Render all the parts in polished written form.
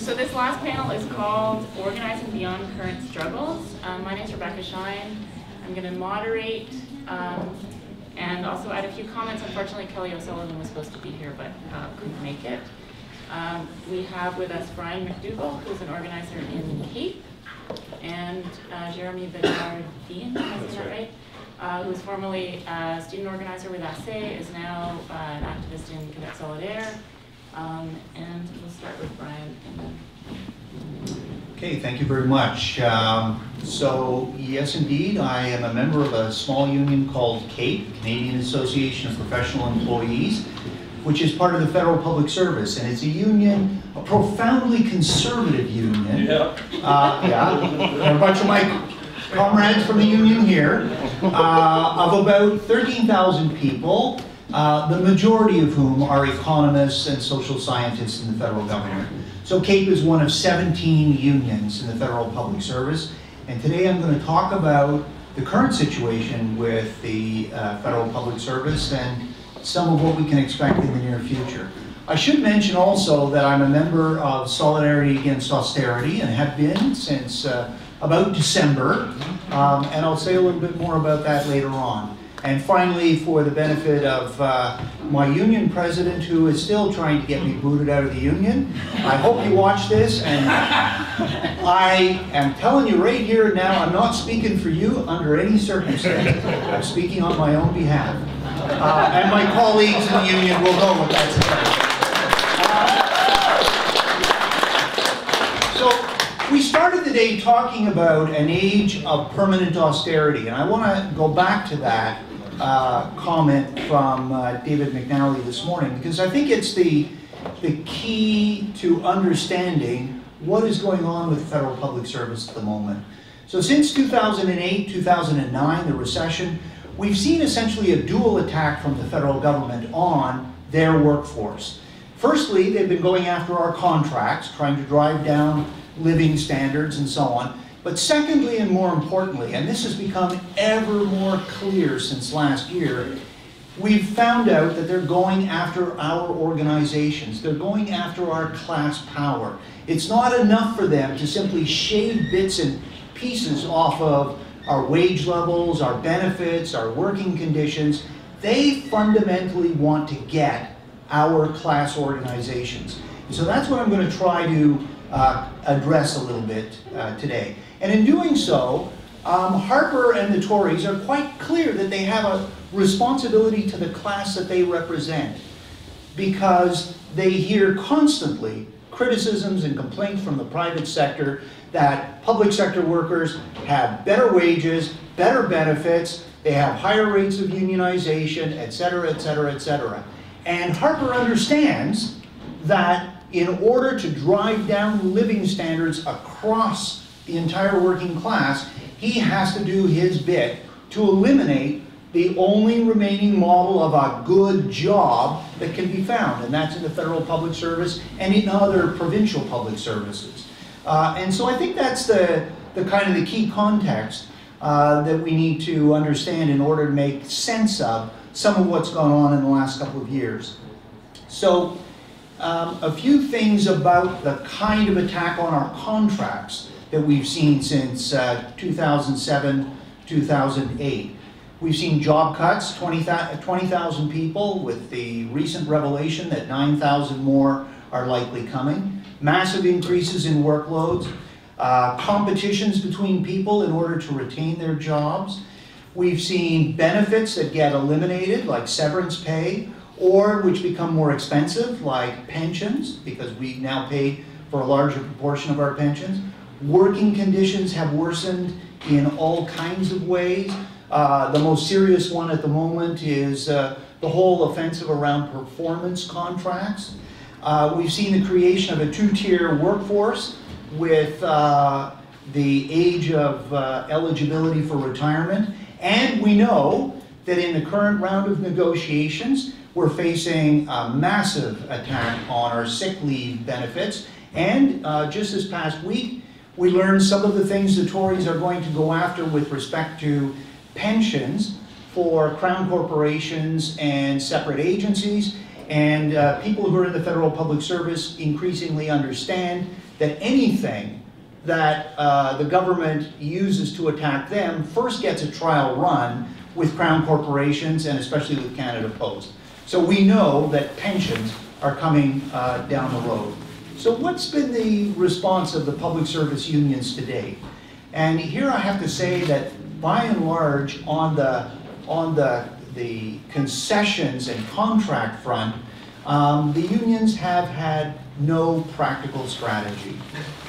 So this last panel is called Organizing Beyond Current Struggles. My name is Rebecca Schein. I'm going to moderate and also add a few comments. Unfortunately, Kelly O'Sullivan was supposed to be here but couldn't make it. We have with us Brian McDougall, who's an organizer in Cape, and Jeremie Bedard-Wien, did I say that right? Who was formerly a student organizer with ASSE, is now an activist in Quebec Solidaire. And we'll start with Brian. Okay, thank you very much. So yes, indeed, I am a member of a small union called CAPE, Canadian Association of Professional Employees, which is part of the Federal Public Service, and it's a union, a profoundly conservative union. Yeah. There are a bunch of my comrades from the union here, of about 13,000 people. The majority of whom are economists and social scientists in the federal government. So CAPE is one of 17 unions in the federal public service, and today I'm going to talk about the current situation with the federal public service and some of what we can expect in the near future. I should mention also that I'm a member of Solidarity against Austerity and have been since about December, and I'll say a little bit more about that later on. And finally, for the benefit of my union president, who is still trying to get me booted out of the union, I hope you watch this, and I am telling you right here and now, I'm not speaking for you under any circumstance. I'm speaking on my own behalf. And my colleagues in the union will know what that's about. So we started the day talking about an age of permanent austerity, and I want to go back to that comment from David McDougall this morning, because I think it's the key to understanding what is going on with federal public service at the moment. So since 2008, 2009, the recession, we've seen essentially a dual attack from the federal government on their workforce. Firstly, they've been going after our contracts, trying to drive down living standards and so on. But secondly, and more importantly, and this has become ever more clear since last year, we've found out that they're going after our organizations. They're going after our class power. It's not enough for them to simply shave bits and pieces off of our wage levels, our benefits, our working conditions. They fundamentally want to get our class organizations. So that's what I'm going to try to address a little bit today. And in doing so, Harper and the Tories are quite clear that they have a responsibility to the class that they represent, because they hear constantly criticisms and complaints from the private sector that public sector workers have better wages, better benefits, they have higher rates of unionization, et cetera, et cetera, et cetera. And Harper understands that in order to drive down living standards across the entire working class, he has to do his bit to eliminate the only remaining model of a good job that can be found, and that's in the federal public service and in other provincial public services. And so I think that's the kind of the key context that we need to understand in order to make sense of some of what's gone on in the last couple of years. So a few things about the kind of attack on our contracts that we've seen since 2007, 2008. We've seen job cuts, 20,000 people, with the recent revelation that 9,000 more are likely coming. Massive increases in workloads, competitions between people in order to retain their jobs. We've seen benefits that get eliminated, like severance pay, or which become more expensive, like pensions, because we now pay for a larger proportion of our pensions. Working conditions have worsened in all kinds of ways. The most serious one at the moment is the whole offensive around performance contracts. We've seen the creation of a two-tier workforce with the age of eligibility for retirement. And we know that in the current round of negotiations, we're facing a massive attack on our sick leave benefits. And just this past week, we learned some of the things the Tories are going to go after with respect to pensions for crown corporations and separate agencies, And people who are in the federal public service increasingly understand that anything that the government uses to attack them first gets a trial run with Crown corporations and especially with Canada Post. So we know that pensions are coming down the road. So what's been the response of the public service unions to date? And here I have to say that by and large on the concessions and contract front, the unions have had no practical strategy.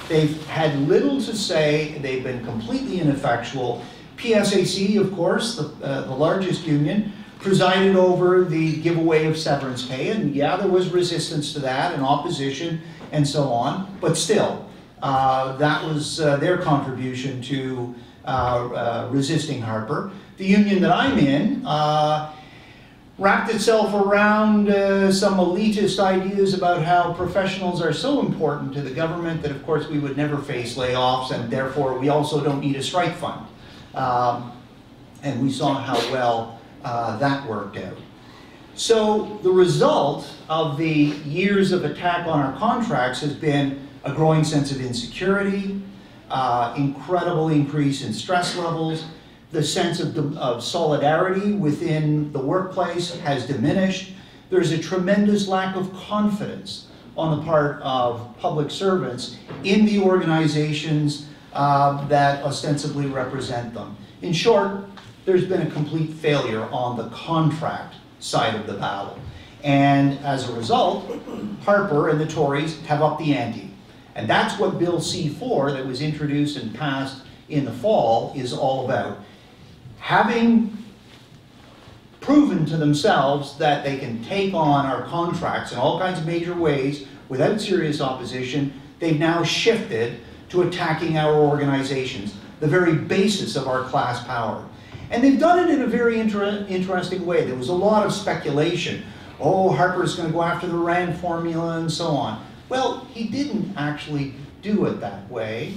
They've had little to say, they've been completely ineffectual. PSAC, of course, the largest union, presided over the giveaway of severance pay, and yeah, there was resistance to that and opposition and so on, but still, that was their contribution to resisting Harper. The union that I'm in wrapped itself around some elitist ideas about how professionals are so important to the government that of course we would never face layoffs and therefore we also don't need a strike fund. And we saw how well that worked out. So the result of the years of attack on our contracts has been a growing sense of insecurity, incredible increase in stress levels. The sense of solidarity within the workplace has diminished. There's a tremendous lack of confidence on the part of public servants in the organizations that ostensibly represent them. In short, there's been a complete failure on the contract side of the battle. And as a result, Harper and the Tories have upped the ante. And that's what Bill C-4 that was introduced and passed in the fall is all about. Having proven to themselves that they can take on our contracts in all kinds of major ways without serious opposition, they've now shifted to attacking our organizations, the very basis of our class power. And they've done it in a very interesting way. There was a lot of speculation. Oh, Harper's going to go after the Rand formula and so on. Well, he didn't actually do it that way.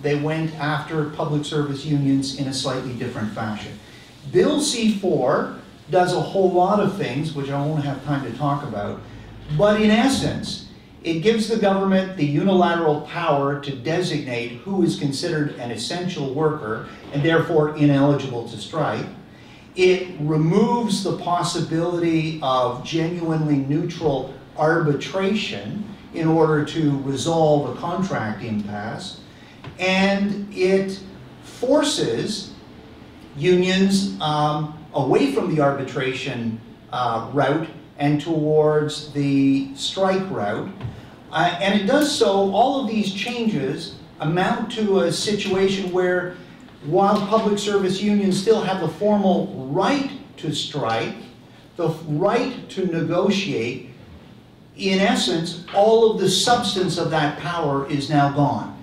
They went after public service unions in a slightly different fashion. Bill C-4 does a whole lot of things, which I won't have time to talk about, but in essence, it gives the government the unilateral power to designate who is considered an essential worker and therefore ineligible to strike. It removes the possibility of genuinely neutral arbitration in order to resolve a contract impasse. And it forces unions away from the arbitration route and towards the strike route. And it does so, all of these changes amount to a situation where while public service unions still have the formal right to strike, the right to negotiate, in essence, all of the substance of that power is now gone.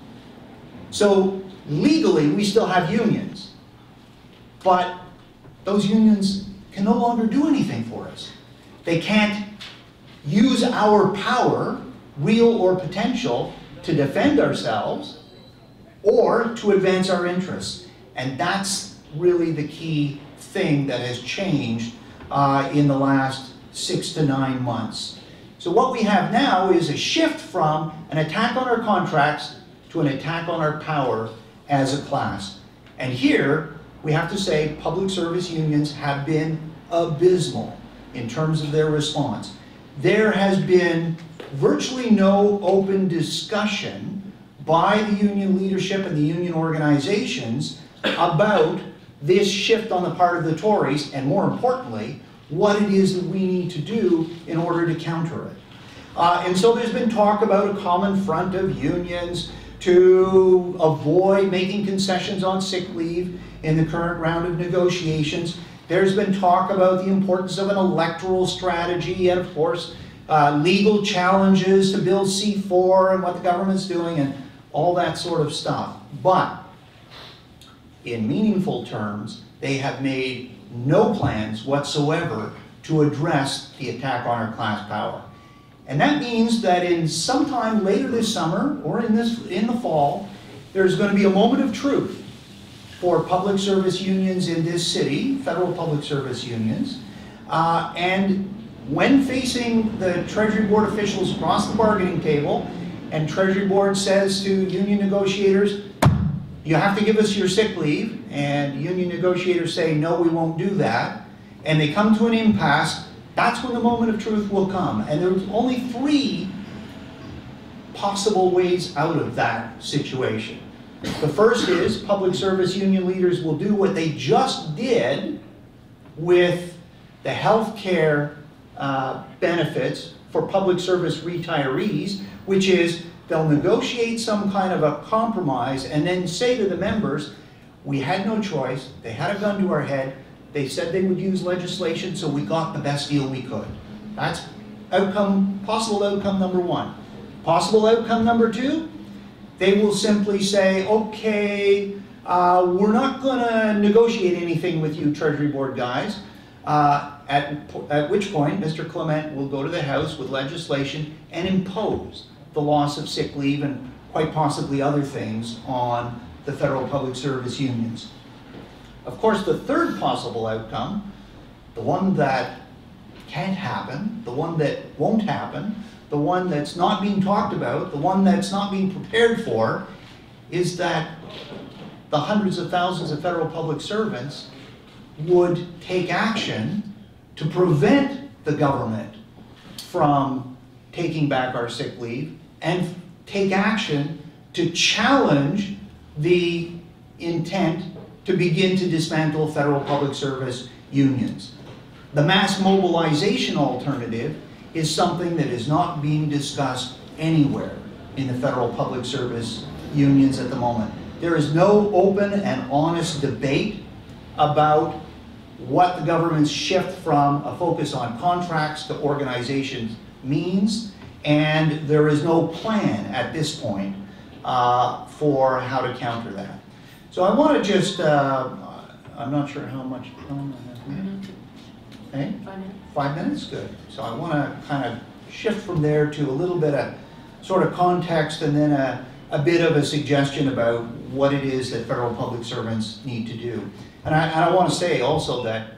So legally, we still have unions, but those unions can no longer do anything for us. They can't use our power, real or potential, to defend ourselves or to advance our interests. And that's really the key thing that has changed in the last 6 to 9 months. So what we have now is a shift from an attack on our contracts to an attack on our power as a class. And here, we have to say public service unions have been abysmal in terms of their response. There has been virtually no open discussion by the union leadership and the union organizations about this shift on the part of the Tories, and more importantly, what it is that we need to do in order to counter it. And so there's been talk about a common front of unions to avoid making concessions on sick leave in the current round of negotiations. There's been talk about the importance of an electoral strategy and, of course, legal challenges to Bill C-4 and what the government's doing and all that sort of stuff. But in meaningful terms, they have made no plans whatsoever to address the attack on our class power. And that means that in sometime later this summer or in the fall, there's going to be a moment of truth for public service unions in this city, federal public service unions, and when facing the Treasury Board officials across the bargaining table, and Treasury Board says to union negotiators, you have to give us your sick leave, and union negotiators say, no, we won't do that, and they come to an impasse, that's when the moment of truth will come. And there's only 3 possible ways out of that situation. The first is public service union leaders will do what they just did with the health care benefits for public service retirees, which is they'll negotiate some kind of a compromise and then say to the members, we had no choice, they had a gun to our head, they said they would use legislation, so we got the best deal we could. That's possible outcome number 1. Possible outcome number 2, they will simply say, okay, we're not going to negotiate anything with you Treasury Board guys, at which point Mr. Clement will go to the House with legislation and impose the loss of sick leave and quite possibly other things on the federal public service unions. Of course, the third possible outcome, the one that can't happen, the one that won't happen, the one that's not being talked about, the one that's not being prepared for, is that the hundreds of thousands of federal public servants would take action to prevent the government from taking back our sick leave and take action to challenge the intent to begin to dismantle federal public service unions. The mass mobilization alternative is something that is not being discussed anywhere in the federal public service unions at the moment. There is no open and honest debate about what the government's shift from a focus on contracts to organizations means, and there is no plan at this point for how to counter that. So I want to just, I'm not sure how much time I have here. Hey? 5 minutes. 5 minutes? Good. So I want to kind of shift from there to a little bit of sort of context and then a bit of a suggestion about what it is that federal public servants need to do. And I want to say also that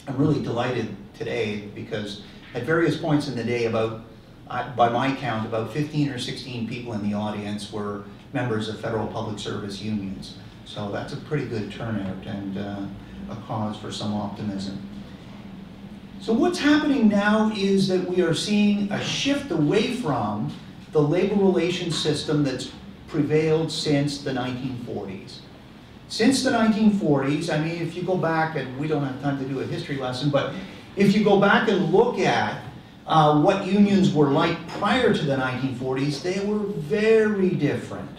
I'm really delighted today because at various points in the day, by my count, about 15 or 16 people in the audience were members of federal public service unions. So that's a pretty good turnout and a cause for some optimism. So what's happening now is that we are seeing a shift away from the labor relations system that's prevailed since the 1940s. Since the 1940s, I mean, if you go back, and we don't have time to do a history lesson, but if you go back and look at what unions were like prior to the 1940s, they were very different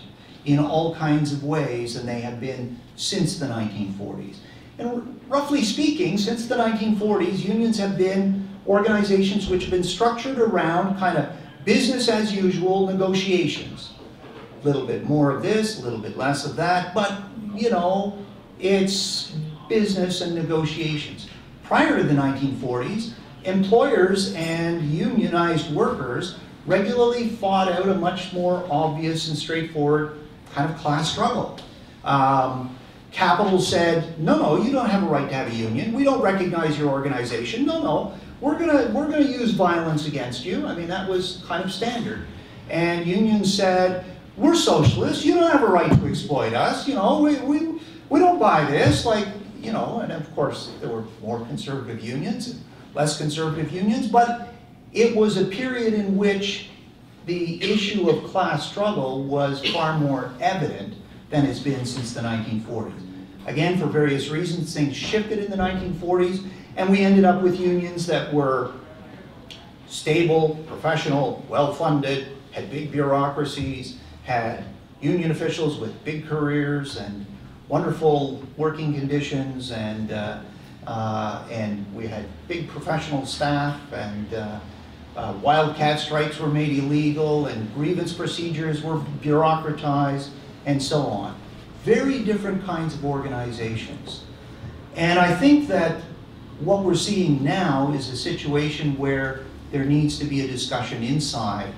in all kinds of ways than they have been since the 1940s. And roughly speaking, since the 1940s, unions have been organizations which have been structured around kind of business as usual negotiations. A little bit more of this, a little bit less of that, but you know, it's business and negotiations. Prior to the 1940s, employers and unionized workers regularly fought out a much more obvious and straightforward kind of class struggle. Capital said, no, you don't have a right to have a union. We don't recognize your organization. No, we're gonna use violence against you. I mean, that was kind of standard. And unions said, we're socialists. You don't have a right to exploit us. You know, we don't buy this. Like, you know, and of course there were more conservative unions and less conservative unions, but it was a period in which the issue of class struggle was far more evident than it's been since the 1940s. Again, for various reasons, things shifted in the 1940s, and we ended up with unions that were stable, professional, well-funded, had big bureaucracies, had union officials with big careers and wonderful working conditions, and we had big professional staff, and wildcat strikes were made illegal, and grievance procedures were bureaucratized, and so on. Very different kinds of organizations. And I think that what we're seeing now is a situation where there needs to be a discussion inside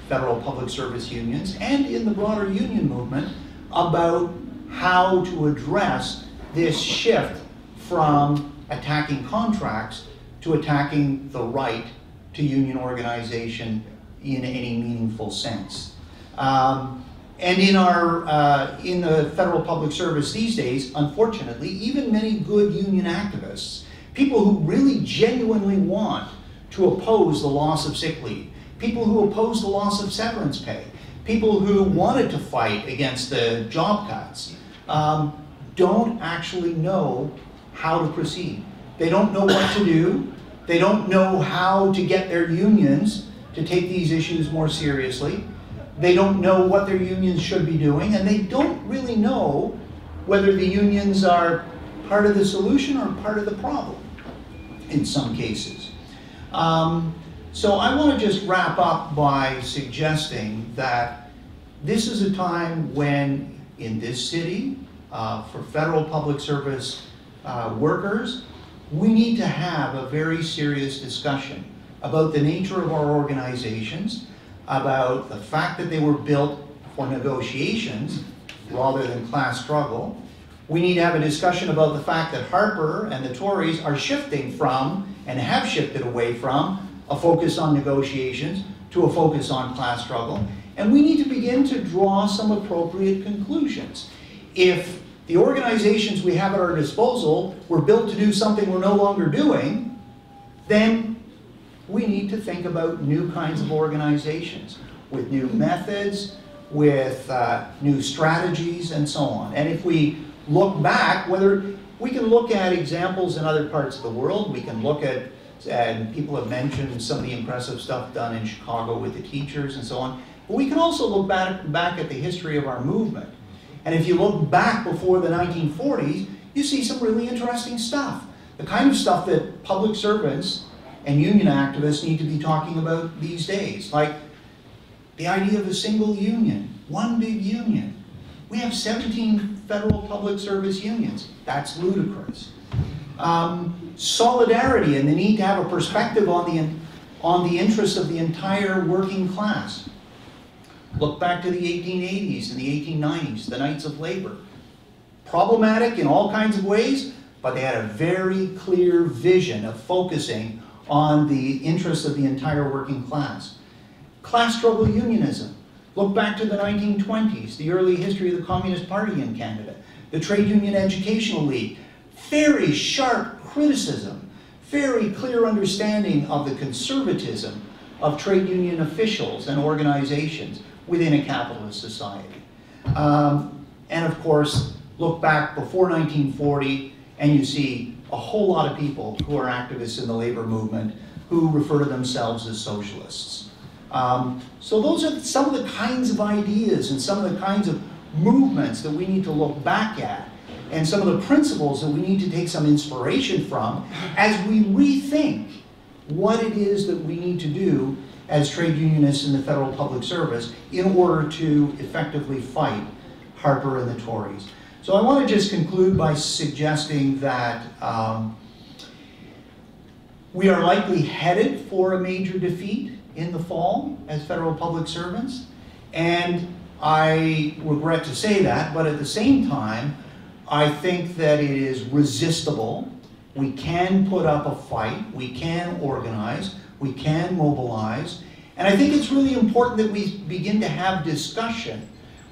federal public service unions and in the broader union movement about how to address this shift from attacking contracts to attacking the right to union organization in any meaningful sense. And in the federal public service these days, unfortunately, even many good union activists, people who really genuinely want to oppose the loss of sick leave, people who oppose the loss of severance pay, people who wanted to fight against the job cuts, don't actually know how to proceed. They don't know what to do. They don't know how to get their unions to take these issues more seriously. They don't know what their unions should be doing, and they don't really know whether the unions are part of the solution or part of the problem in some cases. So I want to just wrap up by suggesting that this is a time when, in this city, for federal public service workers, we need to have a very serious discussion about the nature of our organizations, about the fact that they were built for negotiations rather than class struggle. We need to have a discussion about the fact that Harper and the Tories are shifting from, and have shifted away from, a focus on negotiations to a focus on class struggle. And we need to begin to draw some appropriate conclusions. If the organizations we have at our disposal were built to do something we're no longer doing, then we need to think about new kinds of organizations with new methods, with new strategies, and so on. And if we look back, whether we can look at examples in other parts of the world, we can look at, and people have mentioned some of the impressive stuff done in Chicago with the teachers and so on, but we can also look back at the history of our movement. And if you look back before the 1940s, you see some really interesting stuff. The kind of stuff that public servants and union activists need to be talking about these days, like the idea of a single union, one big union. We have 17 federal public service unions. That's ludicrous. Solidarity and the need to have a perspective on the interests of the entire working class. Look back to the 1880s and the 1890s, the Knights of Labor. Problematic in all kinds of ways, but they had a very clear vision of focusing on the interests of the entire working class. Class struggle unionism. Look back to the 1920s, the early history of the Communist Party in Canada, the Trade Union Educational League. Very sharp criticism, very clear understanding of the conservatism of trade union officials and organizations within a capitalist society. And of course, look back before 1940 and you see a whole lot of people who are activists in the labor movement who refer to themselves as socialists. So those are some of the kinds of ideas and some of the kinds of movements that we need to look back at, and some of the principles that we need to take some inspiration from as we rethink what it is that we need to do as trade unionists in the federal public service in order to effectively fight Harper and the Tories. So I want to just conclude by suggesting that we are likely headed for a major defeat in the fall as federal public servants, and I regret to say that, but at the same time, I think that it is resistible. We can put up a fight, we can organize, we can mobilize, and I think it's really important that we begin to have discussion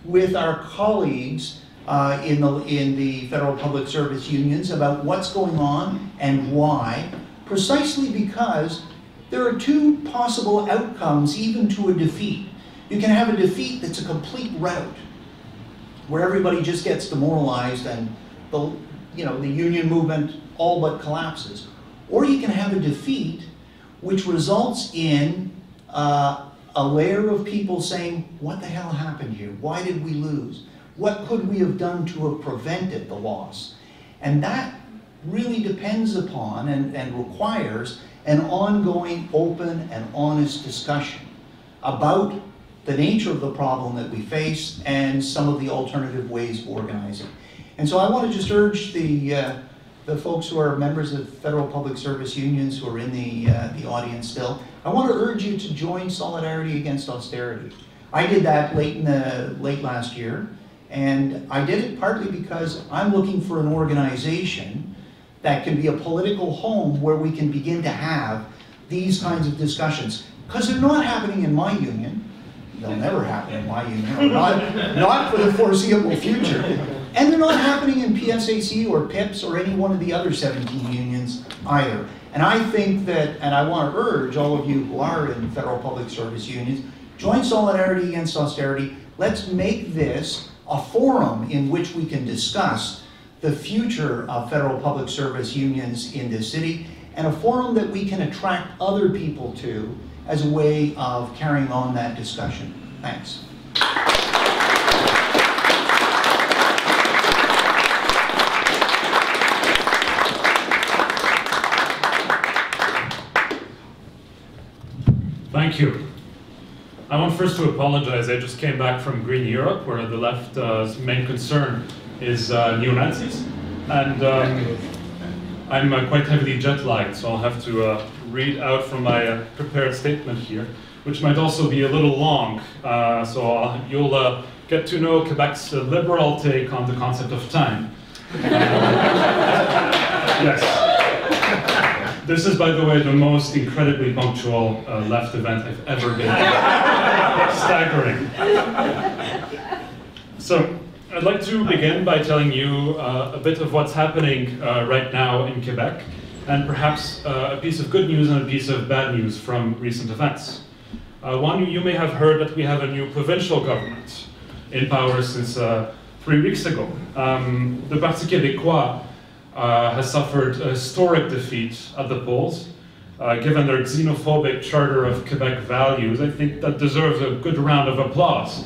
with our colleagues in the federal public service unions about what's going on and why, precisely because there are two possible outcomes even to a defeat. You can have a defeat that's a complete rout, where everybody just gets demoralized and the union movement all but collapses. Or you can have a defeat which results in a layer of people saying, what the hell happened here? Why did we lose? What could we have done to have prevented the loss? And that really depends upon and requires an ongoing, open, and honest discussion about the nature of the problem that we face and some of the alternative ways of organizing. And so I want to just urge the folks who are members of federal public service unions who are in the audience still, I want to urge you to join Solidarity Against Austerity. I did that late last year, and I did it partly because I'm looking for an organization that can be a political home where we can begin to have these kinds of discussions. Because they're not happening in my union. They'll never happen in my union, or not for the foreseeable future. And they're not happening in PSAC or PIPS or any one of the other 17 unions either. And I think that, and I want to urge all of you who are in federal public service unions, join Solidarity Against Austerity. Let's make this a forum in which we can discuss the future of federal public service unions in this city, and a forum that we can attract other people to as a way of carrying on that discussion. Thanks. Thank you. I want first to apologize. I just came back from Green Europe, where the left's main concern is neo-Nazis. And I'm quite heavily jet-lagged, so I'll have to read out from my prepared statement here, which might also be a little long. So you'll get to know Quebec's liberal take on the concept of time. Yes. This is, by the way, the most incredibly punctual left event I've ever been to. Staggering. So, I'd like to begin by telling you a bit of what's happening right now in Quebec, and perhaps a piece of good news and a piece of bad news from recent events. One, you may have heard that we have a new provincial government in power since 3 weeks ago. The Parti Québécois has suffered a historic defeat at the polls. Given their xenophobic charter of Quebec values, I think that deserves a good round of applause.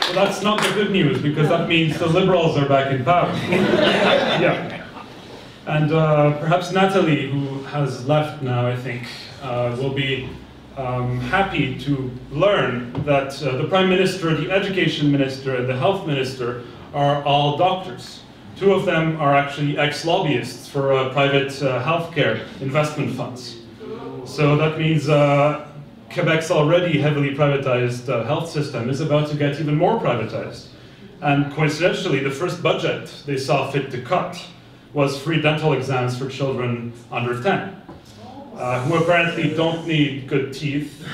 But that's not the good news, because that means the Liberals are back in power. Yeah. And perhaps Natalie, who has left now, I think, will be happy to learn that the Prime Minister, the Education Minister, and the Health Minister are all doctors. 2 of them are actually ex-lobbyists for private healthcare investment funds. So that means Quebec's already heavily privatized health system is about to get even more privatized. And coincidentally, the first budget they saw fit to cut was free dental exams for children under 10, who apparently don't need good teeth,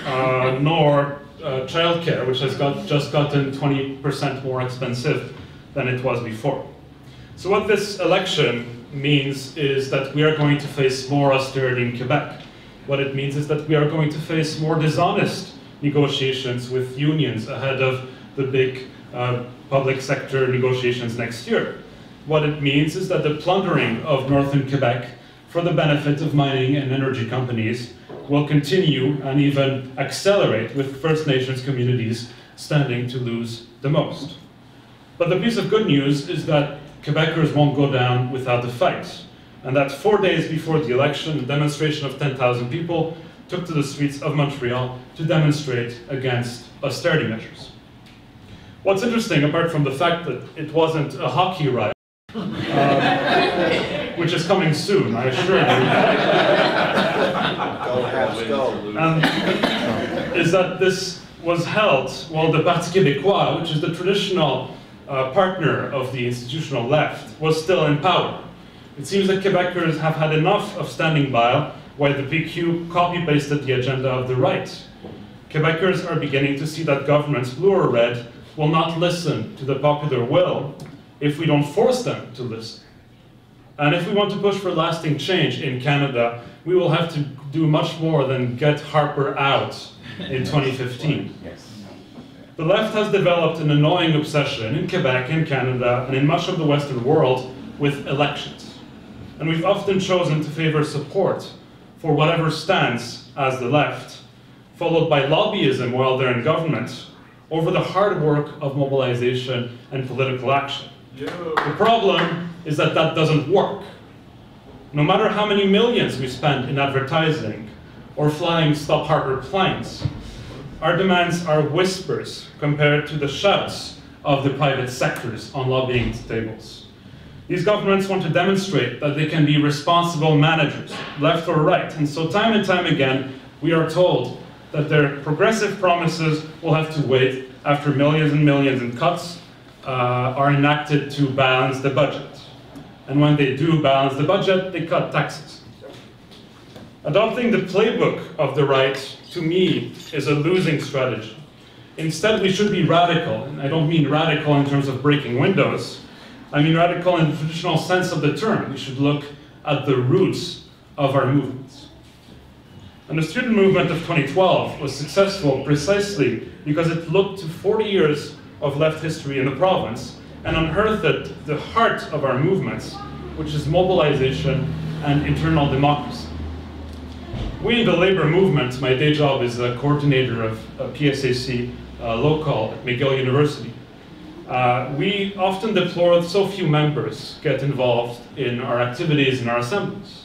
nor childcare, which has just gotten 20% more expensive than it was before. So what this election means is that we are going to face more austerity in Quebec. What it means is that we are going to face more dishonest negotiations with unions ahead of the big public sector negotiations next year. What it means is that the plundering of northern Quebec for the benefit of mining and energy companies will continue and even accelerate, with First Nations communities standing to lose the most. But the piece of good news is that Quebecers won't go down without a fight, and that 4 days before the election, a demonstration of 10,000 people took to the streets of Montreal to demonstrate against austerity measures. What's interesting, apart from the fact that it wasn't a hockey riot, which is coming soon, I assure you, is that this was held while the Parti Québécois, which is the traditional partner of the institutional left, was still in power. It seems that Quebecers have had enough of standing by while the PQ copy-pasted the agenda of the right. Quebecers are beginning to see that governments, blue or red, will not listen to the popular will if we don't force them to listen. And if we want to push for lasting change in Canada, we will have to do much more than get Harper out in 2015. The left has developed an annoying obsession in Quebec, in Canada, and in much of the Western world with elections. And we've often chosen to favor support for whatever stands as the left, followed by lobbyism while they're in government, over the hard work of mobilization and political action. The problem is that that doesn't work. No matter how many millions we spend in advertising or flying Stop Harper planes, our demands are whispers compared to the shouts of the private sectors on lobbying tables. These governments want to demonstrate that they can be responsible managers, left or right, and so time and time again, we are told that their progressive promises will have to wait after millions and millions in cuts are enacted to balance the budget. And when they do balance the budget, they cut taxes. Adopting the playbook of the right, to me, is a losing strategy. Instead, we should be radical. And I don't mean radical in terms of breaking windows. I mean radical in the traditional sense of the term. We should look at the roots of our movements. And the student movement of 2012 was successful precisely because it looked to 40 years of left history in the province and unearthed the heart of our movements, which is mobilization and internal democracy. We in the labor movement, my day job is a coordinator of a PSAC local at McDougall University. We often deplore that so few members get involved in our activities in our assemblies.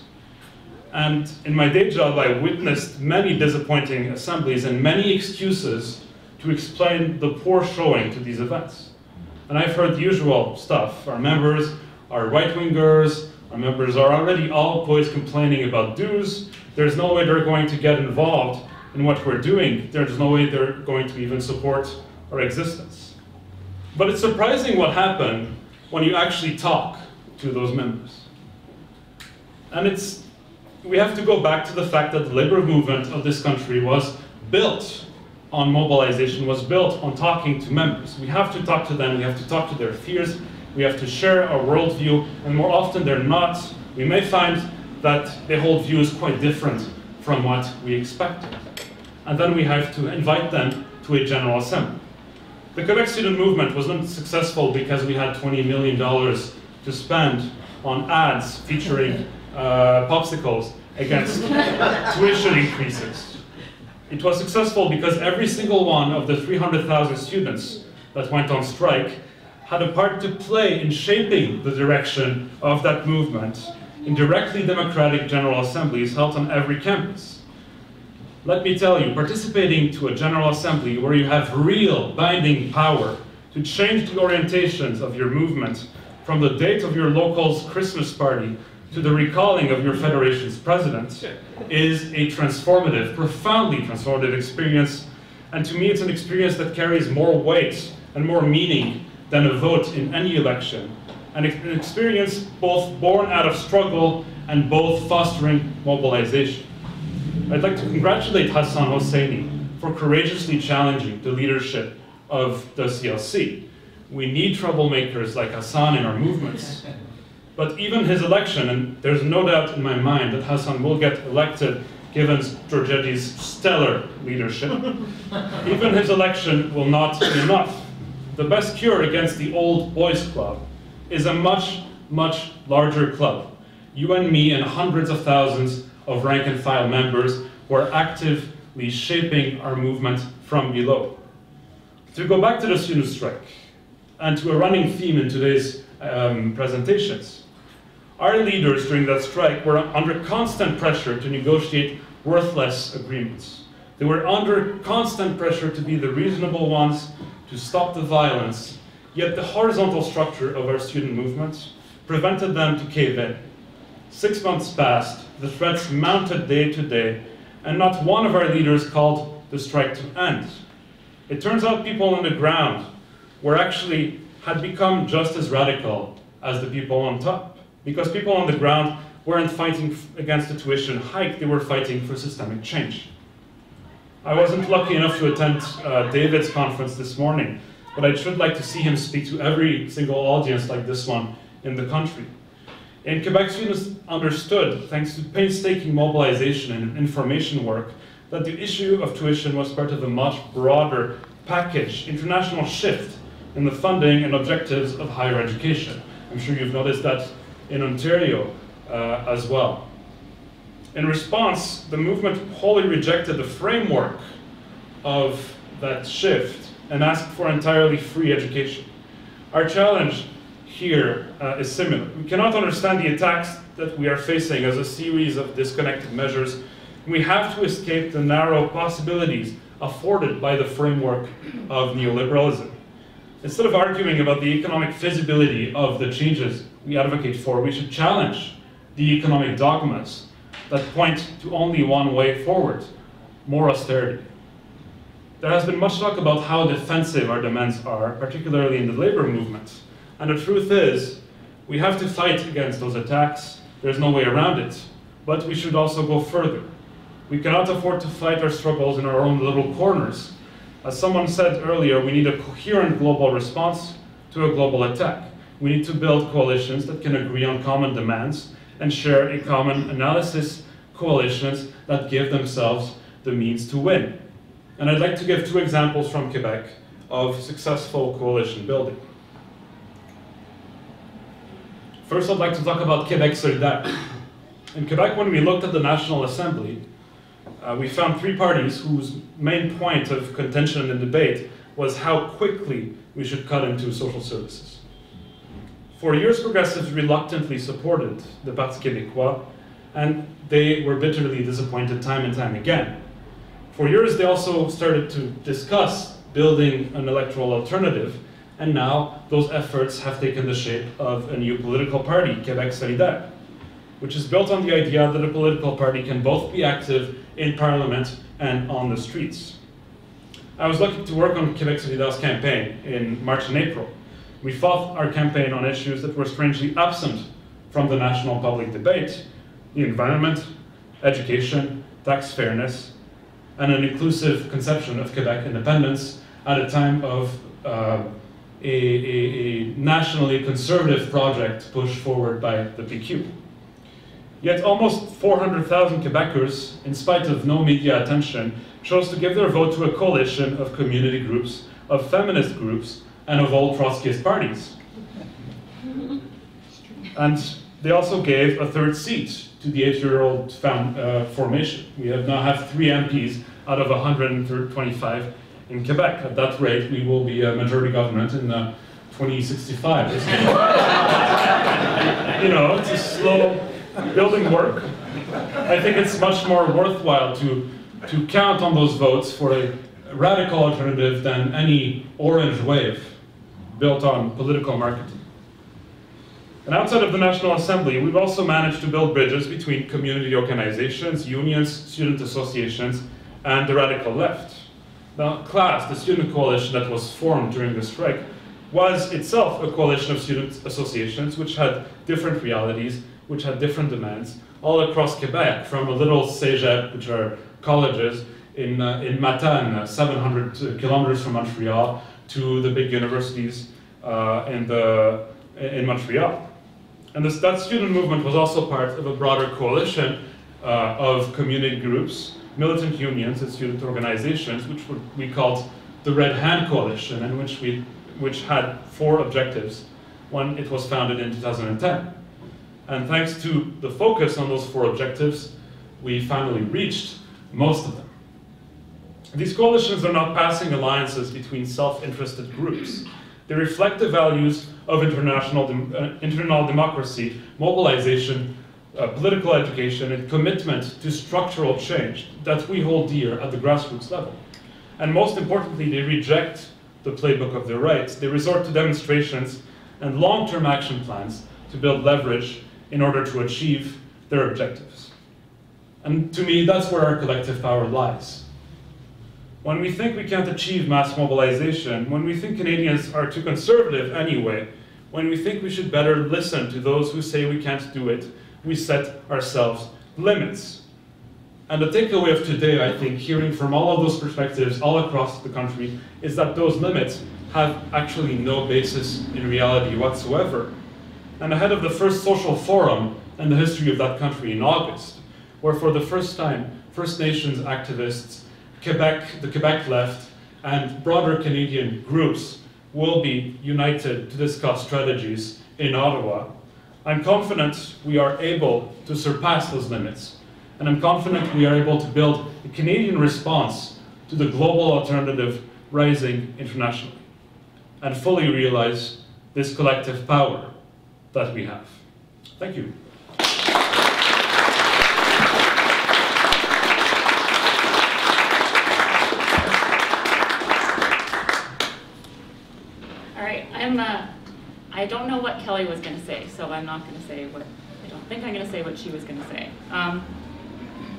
And in my day job, I witnessed many disappointing assemblies and many excuses to explain the poor showing to these events. And I've heard the usual stuff. Our members are right-wingers, our members are already always complaining about dues, there's no way they're going to get involved in what we're doing, there's no way they're going to even support our existence. But it's surprising what happened when you actually talk to those members. And we have to go back to the fact that the labor movement of this country was built on mobilization, was built on talking to members. We have to talk to them, we have to talk to their fears, we have to share our worldview, and more often than not, we may find that they hold views quite different from what we expected. And then we have to invite them to a General Assembly. The Quebec student movement was not successful because we had $20 million to spend on ads featuring popsicles against tuition increases. It was successful because every single one of the 300,000 students that went on strike had a part to play in shaping the direction of that movement in directly democratic General Assemblies held on every campus. Let me tell you, participating to a General Assembly where you have real binding power to change the orientations of your movement from the date of your local's Christmas party to the recalling of your federation's president is a transformative, profoundly transformative experience. And to me, it's an experience that carries more weight and more meaning than a vote in any election. And an experience both born out of struggle and both fostering mobilization. I'd like to congratulate Hassan Hosseini for courageously challenging the leadership of the CLC. We need troublemakers like Hassan in our movements. But even his election, and there's no doubt in my mind that Hassan will get elected given Georgetti's stellar leadership, even his election will not be enough. The best cure against the old boys club is a much, much larger club. You and me and hundreds of thousands of rank and file members who are actively shaping our movement from below. To go back to the student strike, and to a running theme in today's presentations, our leaders during that strike were under constant pressure to negotiate worthless agreements. They were under constant pressure to be the reasonable ones, to stop the violence, yet the horizontal structure of our student movement prevented them to cave in. 6 months passed, the threats mounted day to day, and not one of our leaders called the strike to end. It turns out people on the ground had become just as radical as the people on top, because people on the ground weren't fighting against the tuition hike, they were fighting for systemic change. I wasn't lucky enough to attend David's conference this morning, but I should like to see him speak to every single audience like this one in the country. In Quebec, students understood, thanks to painstaking mobilization and information work, that the issue of tuition was part of a much broader package, international shift in the funding and objectives of higher education. I'm sure you've noticed that in Ontario as well. In response, the movement wholly rejected the framework of that shift and asked for entirely free education. Our challenge here is similar. We cannot understand the attacks that we are facing as a series of disconnected measures. We have to escape the narrow possibilities afforded by the framework of neoliberalism. Instead of arguing about the economic feasibility of the changes we advocate for, we should challenge the economic dogmas that point to only one way forward: more austerity. There has been much talk about how defensive our demands are, particularly in the labor movement. And the truth is, we have to fight against those attacks. There's no way around it. But we should also go further. We cannot afford to fight our struggles in our own little corners. As someone said earlier, we need a coherent global response to a global attack. We need to build coalitions that can agree on common demands and share a common analysis, coalitions that give themselves the means to win. And I'd like to give 2 examples from Quebec of successful coalition building. First, I'd like to talk about Quebec Solidaire. In Quebec, when we looked at the National Assembly, we found 3 parties whose main point of contention and debate was how quickly we should cut into social services. For years, progressives reluctantly supported the Parti Québécois, and they were bitterly disappointed time and time again. For years, they also started to discuss building an electoral alternative, and now those efforts have taken the shape of a new political party, Quebec Solidaire, which is built on the idea that a political party can both be active in parliament and on the streets. I was lucky to work on Quebec Solidaire's campaign in March and April. We fought our campaign on issues that were strangely absent from the national public debate: the environment, education, tax fairness, and an inclusive conception of Quebec independence at a time of a nationally conservative project pushed forward by the PQ. Yet almost 400,000 Quebecers, in spite of no media attention, chose to give their vote to a coalition of community groups, of feminist groups, and of all Trotskyist parties. And they also gave a 3rd seat to the 8-year-old formation. We now have 3 MPs out of 125 in Quebec. At that rate, we will be a majority government in 2065. You know, it's a slow building work. I think it's much more worthwhile to count on those votes for a radical alternative than any orange wave built on political marketing. And outside of the National Assembly, we've also managed to build bridges between community organizations, unions, student associations, and the radical left. Now, CLASS, the student coalition that was formed during the strike, was itself a coalition of student associations which had different realities, which had different demands, all across Quebec, from a little cégep, which are colleges, in Matane, 700 kilometers from Montreal, to the big universities in Montreal. And that student movement was also part of a broader coalition of community groups, militant unions, and student organizations, which we called the Red Hand Coalition, and which had 4 objectives when it was founded in 2010. And thanks to the focus on those 4 objectives, we finally reached most of them. These coalitions are not passing alliances between self-interested groups. They reflect the values of internal democracy, mobilization, political education, and commitment to structural change that we hold dear at the grassroots level. And most importantly, they reject the playbook of their rights. They resort to demonstrations and long-term action plans to build leverage in order to achieve their objectives. And to me, that's where our collective power lies. When we think we can't achieve mass mobilization, when we think Canadians are too conservative anyway, when we think we should better listen to those who say we can't do it, we set ourselves limits. And the takeaway of today, I think, hearing from all of those perspectives all across the country, is that those limits have actually no basis in reality whatsoever. And ahead of the first social forum in the history of that country in August, where for the first time, First Nations activists, the Quebec left, and broader Canadian groups will be united to discuss strategies in Ottawa, I'm confident we are able to surpass those limits, and I'm confident we are able to build a Canadian response to the global alternative rising internationally, and fully realize this collective power that we have. Thank you. I don't know what Kelly was going to say, so I'm not going to say what, I don't think I'm going to say what she was going to say.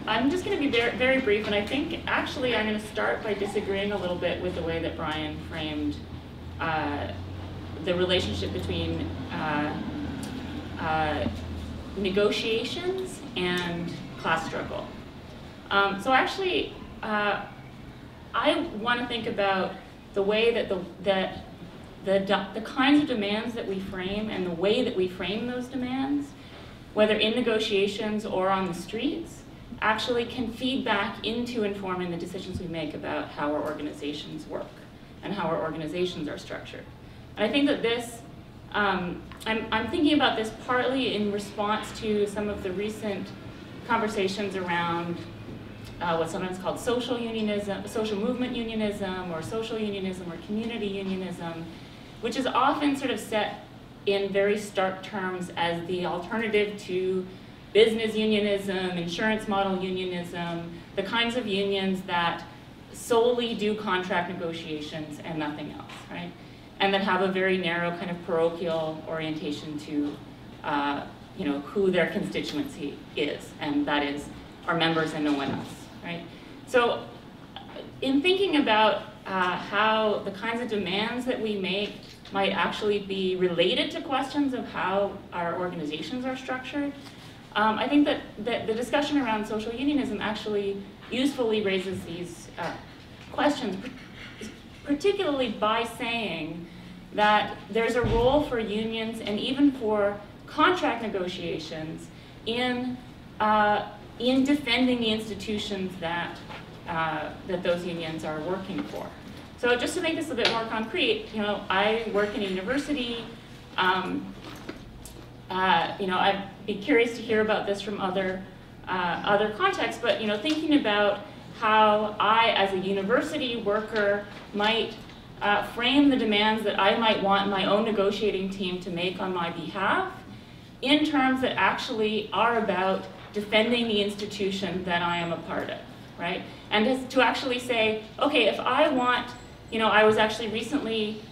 I'm just going to be very, very brief, and I think actually I'm going to start by disagreeing a little bit with the way that Brian framed the relationship between negotiations and class struggle. So actually, I want to think about the way that the kinds of demands that we frame and the way that we frame those demands, whether in negotiations or on the streets, actually can feed back into informing the decisions we make about how our organizations work and how our organizations are structured. And I think that this, I'm thinking about this partly in response to some of the recent conversations around what's sometimes called social unionism, social movement unionism, or social unionism, or community unionism, which is often sort of set in very stark terms as the alternative to business unionism, insurance model unionism, the kinds of unions that solely do contract negotiations and nothing else, right? And that have a very narrow kind of parochial orientation to who their constituency is, and that is our members and no one else, right? So in thinking about how the kinds of demands that we make might actually be related to questions of how our organizations are structured, I think that the discussion around social unionism actually usefully raises these questions, particularly by saying that there's a role for unions and even for contract negotiations in defending the institutions that those unions are working for. So just to make this a bit more concrete, I work in a university. I'd be curious to hear about this from other contexts, but thinking about how I, as a university worker, might frame the demands that I might want my own negotiating team to make on my behalf in terms that actually are about defending the institution that I am a part of, right? And to actually say, okay, if I want, I was actually recently,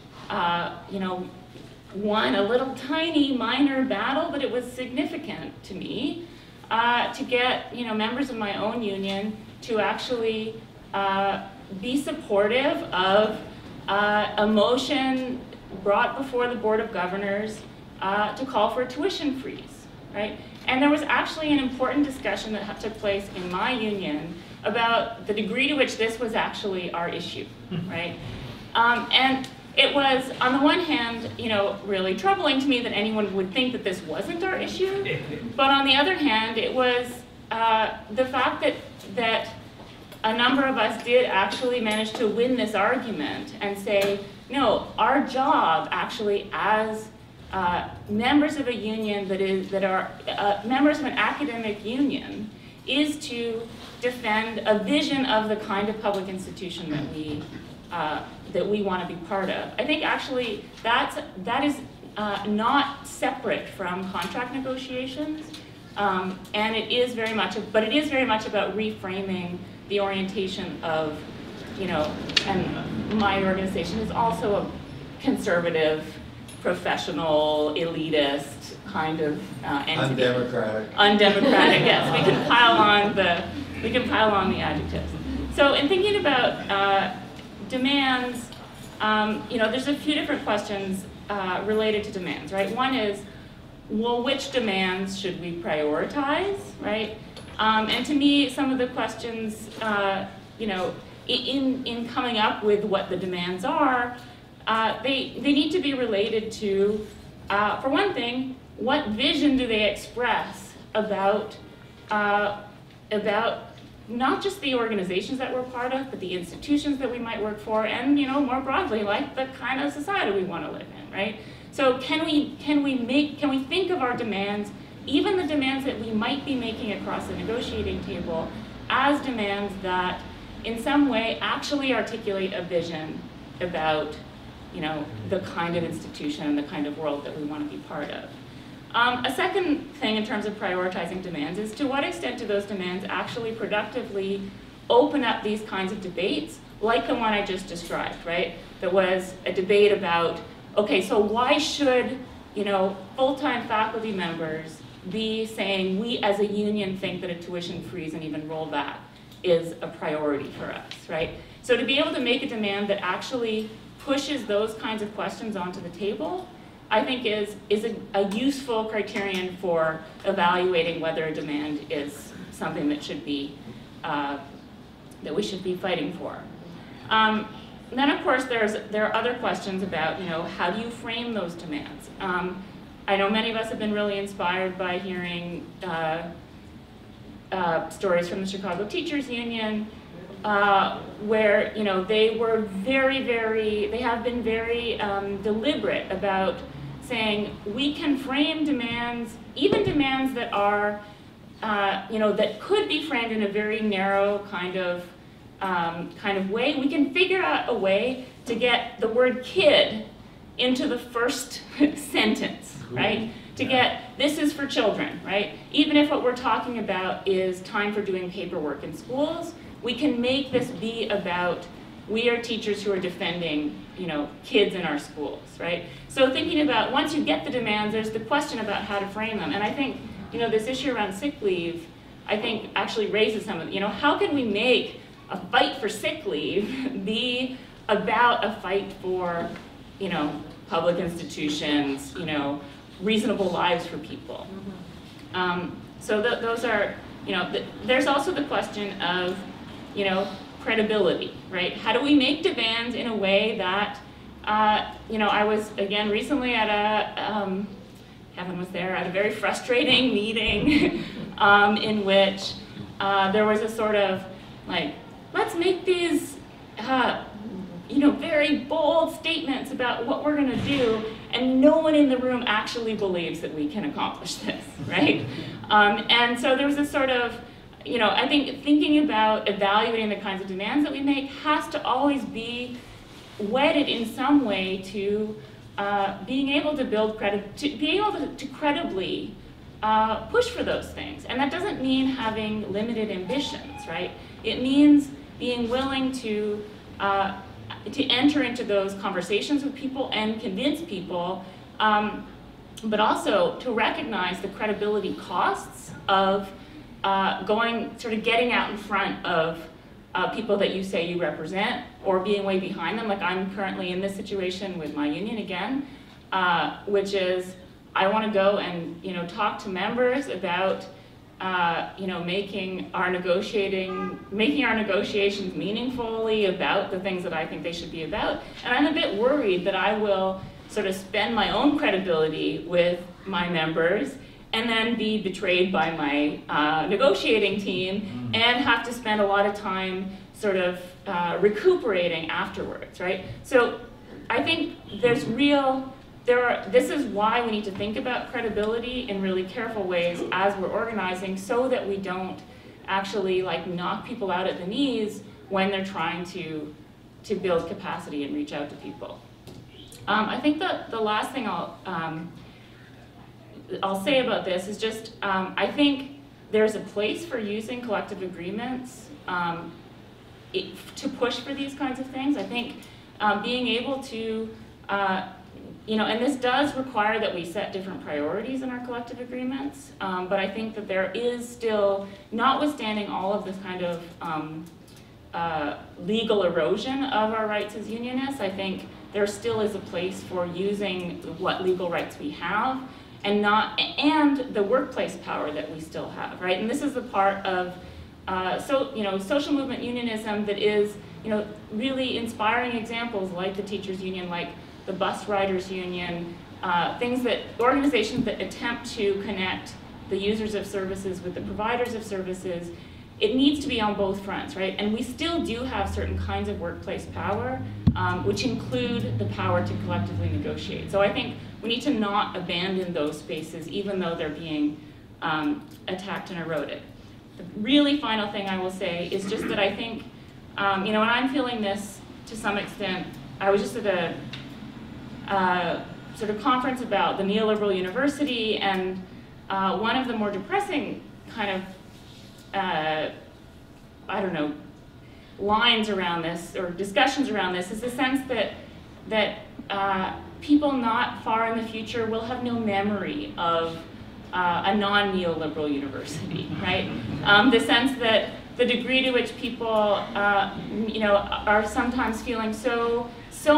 won a little tiny minor battle, but it was significant to me to get, members of my own union to actually be supportive of a motion brought before the Board of Governors to call for a tuition freeze, right? And there was actually an important discussion that took place in my union about the degree to which this was actually our issue, right? And it was, on the one hand, really troubling to me that anyone would think that this wasn't our issue, but on the other hand, it was the fact that a number of us did actually manage to win this argument and say, no, our job actually as members of a union that are members of an academic union is to defend a vision of the kind of public institution that we want to be part of. I think actually that is not separate from contract negotiations, and it is very much about reframing the orientation of, and my organization is also a conservative, professional, elitist kind of entity. Undemocratic, yes. We can pile on the adjectives. So in thinking about demands, there's a few different questions related to demands, right? One is, well, which demands should we prioritize, right? And to me, some of the questions, in coming up with what the demands are, they need to be related to, for one thing, what vision do they express about not just the organizations that we're part of, but the institutions that we might work for, and more broadly, like the kind of society we want to live in, right? So can we think of our demands, even the demands that we might be making across the negotiating table, as demands that in some way actually articulate a vision about the kind of institution and the kind of world that we want to be part of. A second thing in terms of prioritizing demands is to what extent do those demands actually productively open up these kinds of debates, like the one I just described, right? There was a debate about, okay, so why should full-time faculty members B, saying we as a union think that a tuition freeze and even roll back is a priority for us, right? So to be able to make a demand that actually pushes those kinds of questions onto the table, I think is a useful criterion for evaluating whether a demand is something that should be, that we should be fighting for. Then of course there are other questions about, how do you frame those demands? I know many of us have been really inspired by hearing stories from the Chicago Teachers Union, where they were they have been very deliberate about saying we can frame demands, even demands that are, that could be framed in a very narrow kind of way. We can figure out a way to get the word kid into the first sentence, right? To get, this is for children, right? Even if what we're talking about is time for doing paperwork in schools, we can make this be about, we are teachers who are defending, kids in our schools, right? So thinking about, once you get the demands, there's the question about how to frame them. And I think, this issue around sick leave, I think actually raises some of, how can we make a fight for sick leave be about a fight for, public institutions, reasonable lives for people. So those are, there's also the question of, credibility, right? How do we make demands in a way that, I was, again, recently at a, Kevin was there, at a very frustrating meeting in which there was a sort of, like, let's make these, very bold statements about what we're going to do, and no one in the room actually believes that we can accomplish this, right? And so there was this sort of, I think thinking about evaluating the kinds of demands that we make has to always be wedded in some way to being able to build to credibly push for those things. And that doesn't mean having limited ambitions, right? It means being willing to enter into those conversations with people and convince people, but also to recognize the credibility costs of getting out in front of people that you say you represent, or being way behind them. Like I'm currently in this situation with my union again, which is I want to go and talk to members about making our negotiations meaningfully about the things that I think they should be about. And I'm a bit worried that I will sort of spend my own credibility with my members and then be betrayed by my negotiating team and have to spend a lot of time sort of recuperating afterwards, right? So I think this is why we need to think about credibility in really careful ways as we're organizing, so that we don't actually knock people out at the knees when they're trying to build capacity and reach out to people. I think the last thing I'll say about this is just, I think there's a place for using collective agreements to push for these kinds of things. I think being able to, and this does require that we set different priorities in our collective agreements, but I think that there is still, notwithstanding all of this kind of legal erosion of our rights as unionists, I think there still is a place for using what legal rights we have and the workplace power that we still have, right? And this is the part of social movement unionism that is, really inspiring examples like the teachers union, like the bus riders union, organizations that attempt to connect the users of services with the providers of services. It needs to be on both fronts, right? And we still do have certain kinds of workplace power, which include the power to collectively negotiate. So I think we need to not abandon those spaces, even though they're being attacked and eroded. The really final thing I will say is just that I think, and I'm feeling this to some extent. I was just at a sort of conference about the neoliberal university, and one of the more depressing kind of lines around this, or discussions around this, is the sense that people not far in the future will have no memory of a non-neoliberal university, right? The sense that the degree to which people, you know, are sometimes feeling so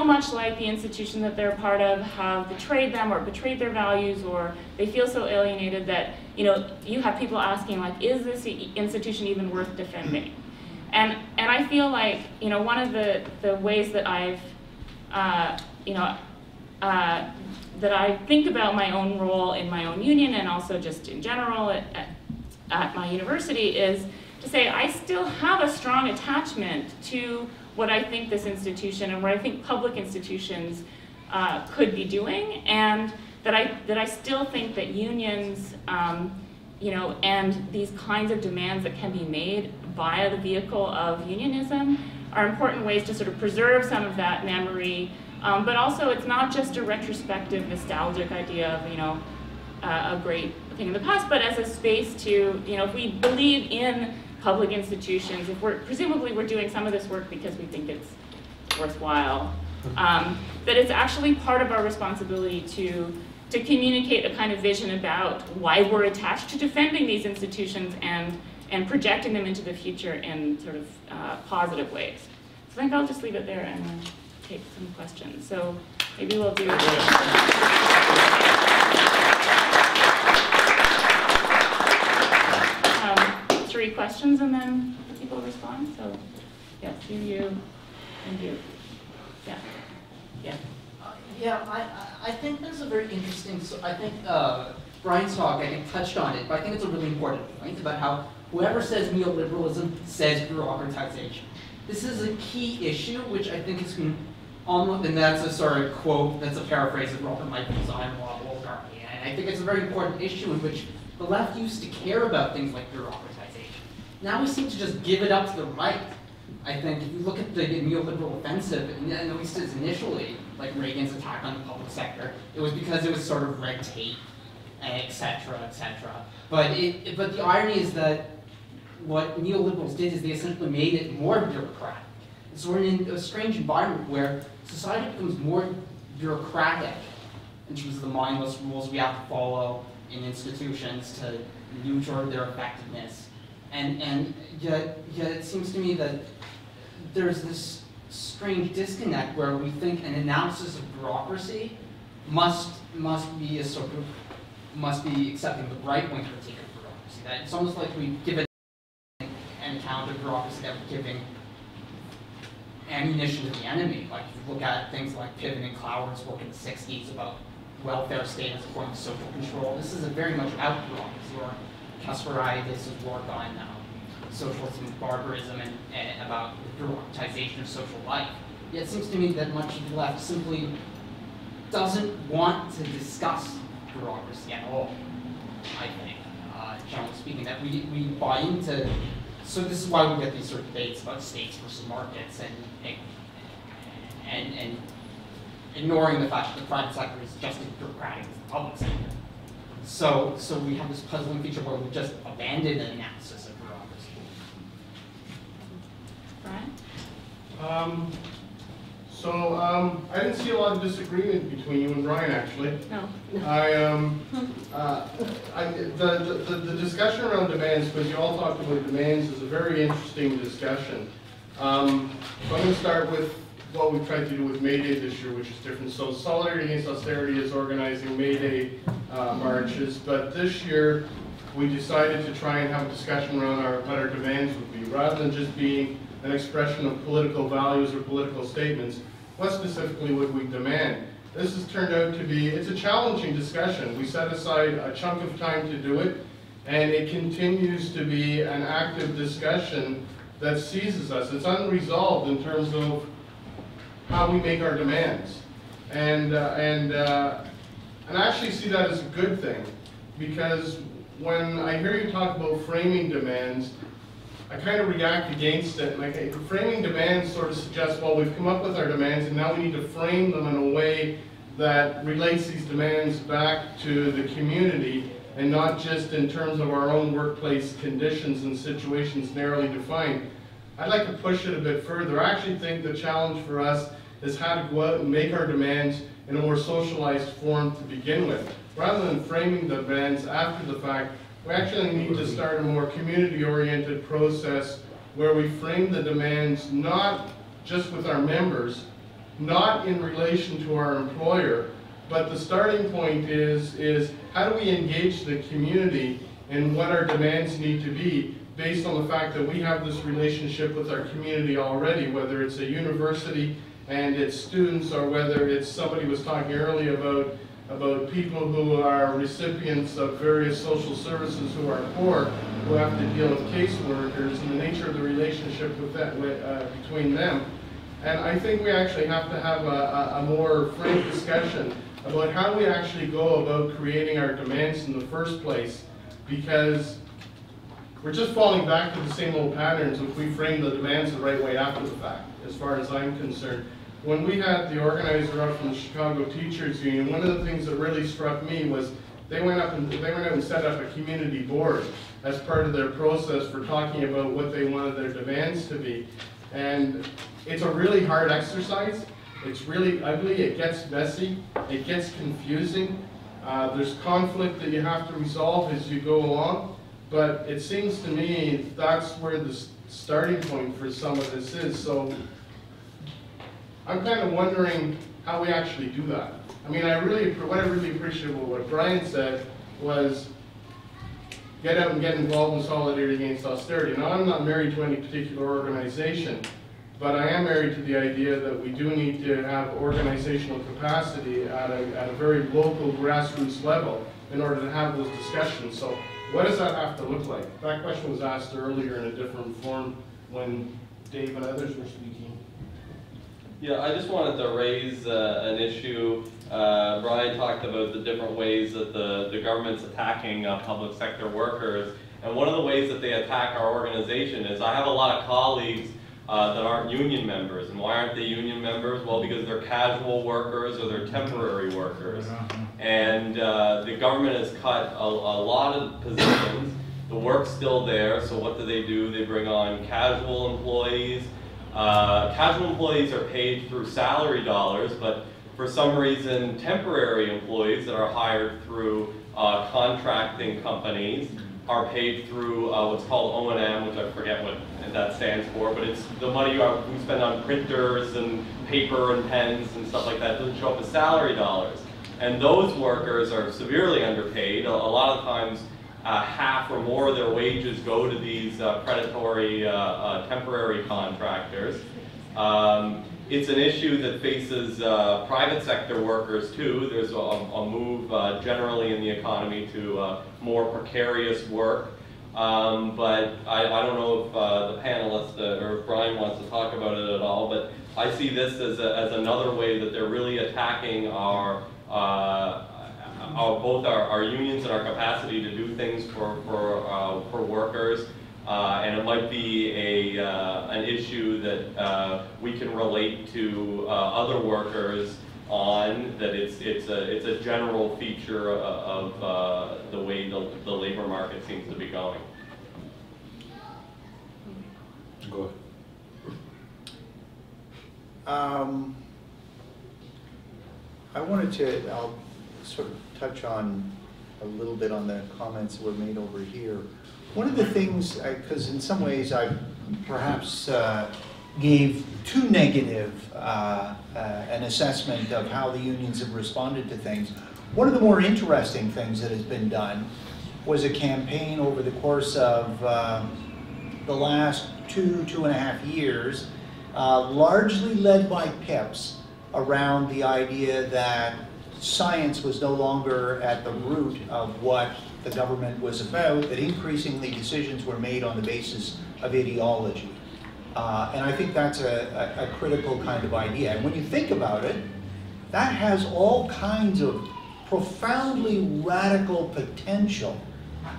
much like the institution that they're a part of have betrayed them or betrayed their values, or they feel so alienated that, you know, you have people asking, like, is this institution even worth defending? And I feel like, you know, one of the ways that I've, you know, that I think about my own role in my own union and also just in general at my university is to say I still have a strong attachment to what I think this institution and what I think public institutions could be doing, and that I still think that unions, you know, and these kinds of demands that can be made via the vehicle of unionism are important ways to sort of preserve some of that memory. But also, it's not just a retrospective, nostalgic idea of, you know, a great thing in the past, but as a space to, you know, if we believe in public institutions, if presumably we're doing some of this work because we think it's worthwhile, that it's actually part of our responsibility to communicate a kind of vision about why we're attached to defending these institutions and projecting them into the future in sort of positive ways. So I think I'll just leave it there and take some questions. So maybe we'll do 3 questions and then people respond. So yes, you, and you. Yeah. Yeah. Yeah, I think there's a very interesting, so I think Brian's talk, I think, touched on it, but I think it's a really important point about how whoever says neoliberalism says bureaucratization. This is a key issue, which I think has been almost, and that's a sort of quote, that's a paraphrase of Robert Michael's I'm Old Army. And I think it's a very important issue in which the left used to care about things like bureaucratization. Now we seem to just give it up to the right. I think if you look at the neoliberal offensive, and at least it's initially, like Reagan's attack on the public sector, it was because it was sort of red tape, et cetera, et cetera. But the irony is that what neoliberals did is they essentially made it more bureaucratic. So we're in a strange environment where society becomes more bureaucratic in terms of the mindless rules we have to follow in institutions to neuter their effectiveness. And yet it seems to me that there's this strange disconnect where we think an analysis of bureaucracy must be a sort of accepting the right-wing critique of bureaucracy. That it's almost like we give it an account of bureaucracy that we're giving ammunition to the enemy. Like if you look at things like Piven and Cloward's work in the 60s about welfare state as a form of social control, this is very much about bureaucracy, or Kasparaitis' work on socialism and barbarism and about the bureaucratization of social life. Yet it seems to me that much of the left simply doesn't want to discuss bureaucracy at all, I think, generally speaking, that we buy into. So this is why we get these sort of debates about states versus markets and ignoring the fact that the private sector is just as bureaucratic as the public sector. So we have this puzzling feature where we just abandon an analysis of bureaucracy. Brian? I didn't see a lot of disagreement between you and Brian, actually. No. The discussion around demands, because you all talked about demands, is a very interesting discussion. So I'm going to start with what we've tried to do with May Day this year, which is different. So Solidarity Against Austerity is organizing May Day marches, but this year we decided to try and have a discussion around what our demands would be, rather than just being an expression of political values or political statements. What specifically would we demand? This has turned out to be, it's a challenging discussion. We set aside a chunk of time to do it, and it continues to be an active discussion that seizes us. It's unresolved in terms of how we make our demands. And I actually see that as a good thing, because when I hear you talk about framing demands, I kind of react against it. Like, framing demands sort of suggests, well, we've come up with our demands and now we need to frame them in a way that relates these demands back to the community and not just in terms of our own workplace conditions and situations narrowly defined. I'd like to push it a bit further. I actually think the challenge for us is how to go out and make our demands in a more socialized form to begin with. Rather than framing the demands after the fact, we actually need to start a more community-oriented process where we frame the demands not just with our members, not in relation to our employer, but the starting point is how do we engage the community in what our demands need to be based on the fact that we have this relationship with our community already, whether it's a university and its students, or whether it's, somebody was talking earlier about people who are recipients of various social services who are poor, who have to deal with caseworkers, and the nature of the relationship with that, between them. And I think we actually have to have a more frank discussion about how we actually go about creating our demands in the first place, because we're just falling back to the same old patterns if we frame the demands the right way after the fact, as far as I'm concerned. When we had the organizer up from the Chicago Teachers Union, one of the things that really struck me was they went out and set up a community board as part of their process for talking about what they wanted their demands to be. And it's a really hard exercise. It's really ugly, it gets messy, it gets confusing. There's conflict that you have to resolve as you go along. But it seems to me that's where the starting point for some of this is. So I'm kind of wondering how we actually do that. I mean, what I really appreciate about what Brian said was get out and get involved in Solidarity Against Austerity. Now, I'm not married to any particular organization, but I am married to the idea that we do need to have organizational capacity at a very local grassroots level in order to have those discussions. So what does that have to look like? That question was asked earlier in a different form when Dave and others were speaking. Yeah, I just wanted to raise an issue. Brian talked about the different ways that the government's attacking public sector workers. And one of the ways that they attack our organization is I have a lot of colleagues that aren't union members. And why aren't they union members? Well, because they're casual workers or they're temporary workers. And the government has cut a lot of positions. The work's still there, so what do? They bring on casual employees. Casual employees are paid through salary dollars, but for some reason, temporary employees that are hired through contracting companies are paid through what's called O&M, which I forget what that stands for, but it's the money we spend on printers and paper and pens and stuff like that. It doesn't show up as salary dollars. And those workers are severely underpaid. A lot of times, half or more of their wages go to these predatory temporary contractors. It's an issue that faces private sector workers too. There's a move generally in the economy to more precarious work. But I don't know if the panelists or if Brian wants to talk about it at all, but I see this as another way that they're really attacking both our unions and our capacity to do things for workers, and it might be an issue that we can relate to other workers on. That it's a general feature of the way the labor market seems to be going. Go ahead. I wanted to. I'll sort of touch on a little bit on the comments that were made over here. One of the things, because in some ways I perhaps gave too negative an assessment of how the unions have responded to things. One of the more interesting things that has been done was a campaign over the course of the last 2.5 years, largely led by PIPs, around the idea that science was no longer at the root of what the government was about, that increasingly decisions were made on the basis of ideology. And I think that's a critical kind of idea. And when you think about it, that has all kinds of profoundly radical potential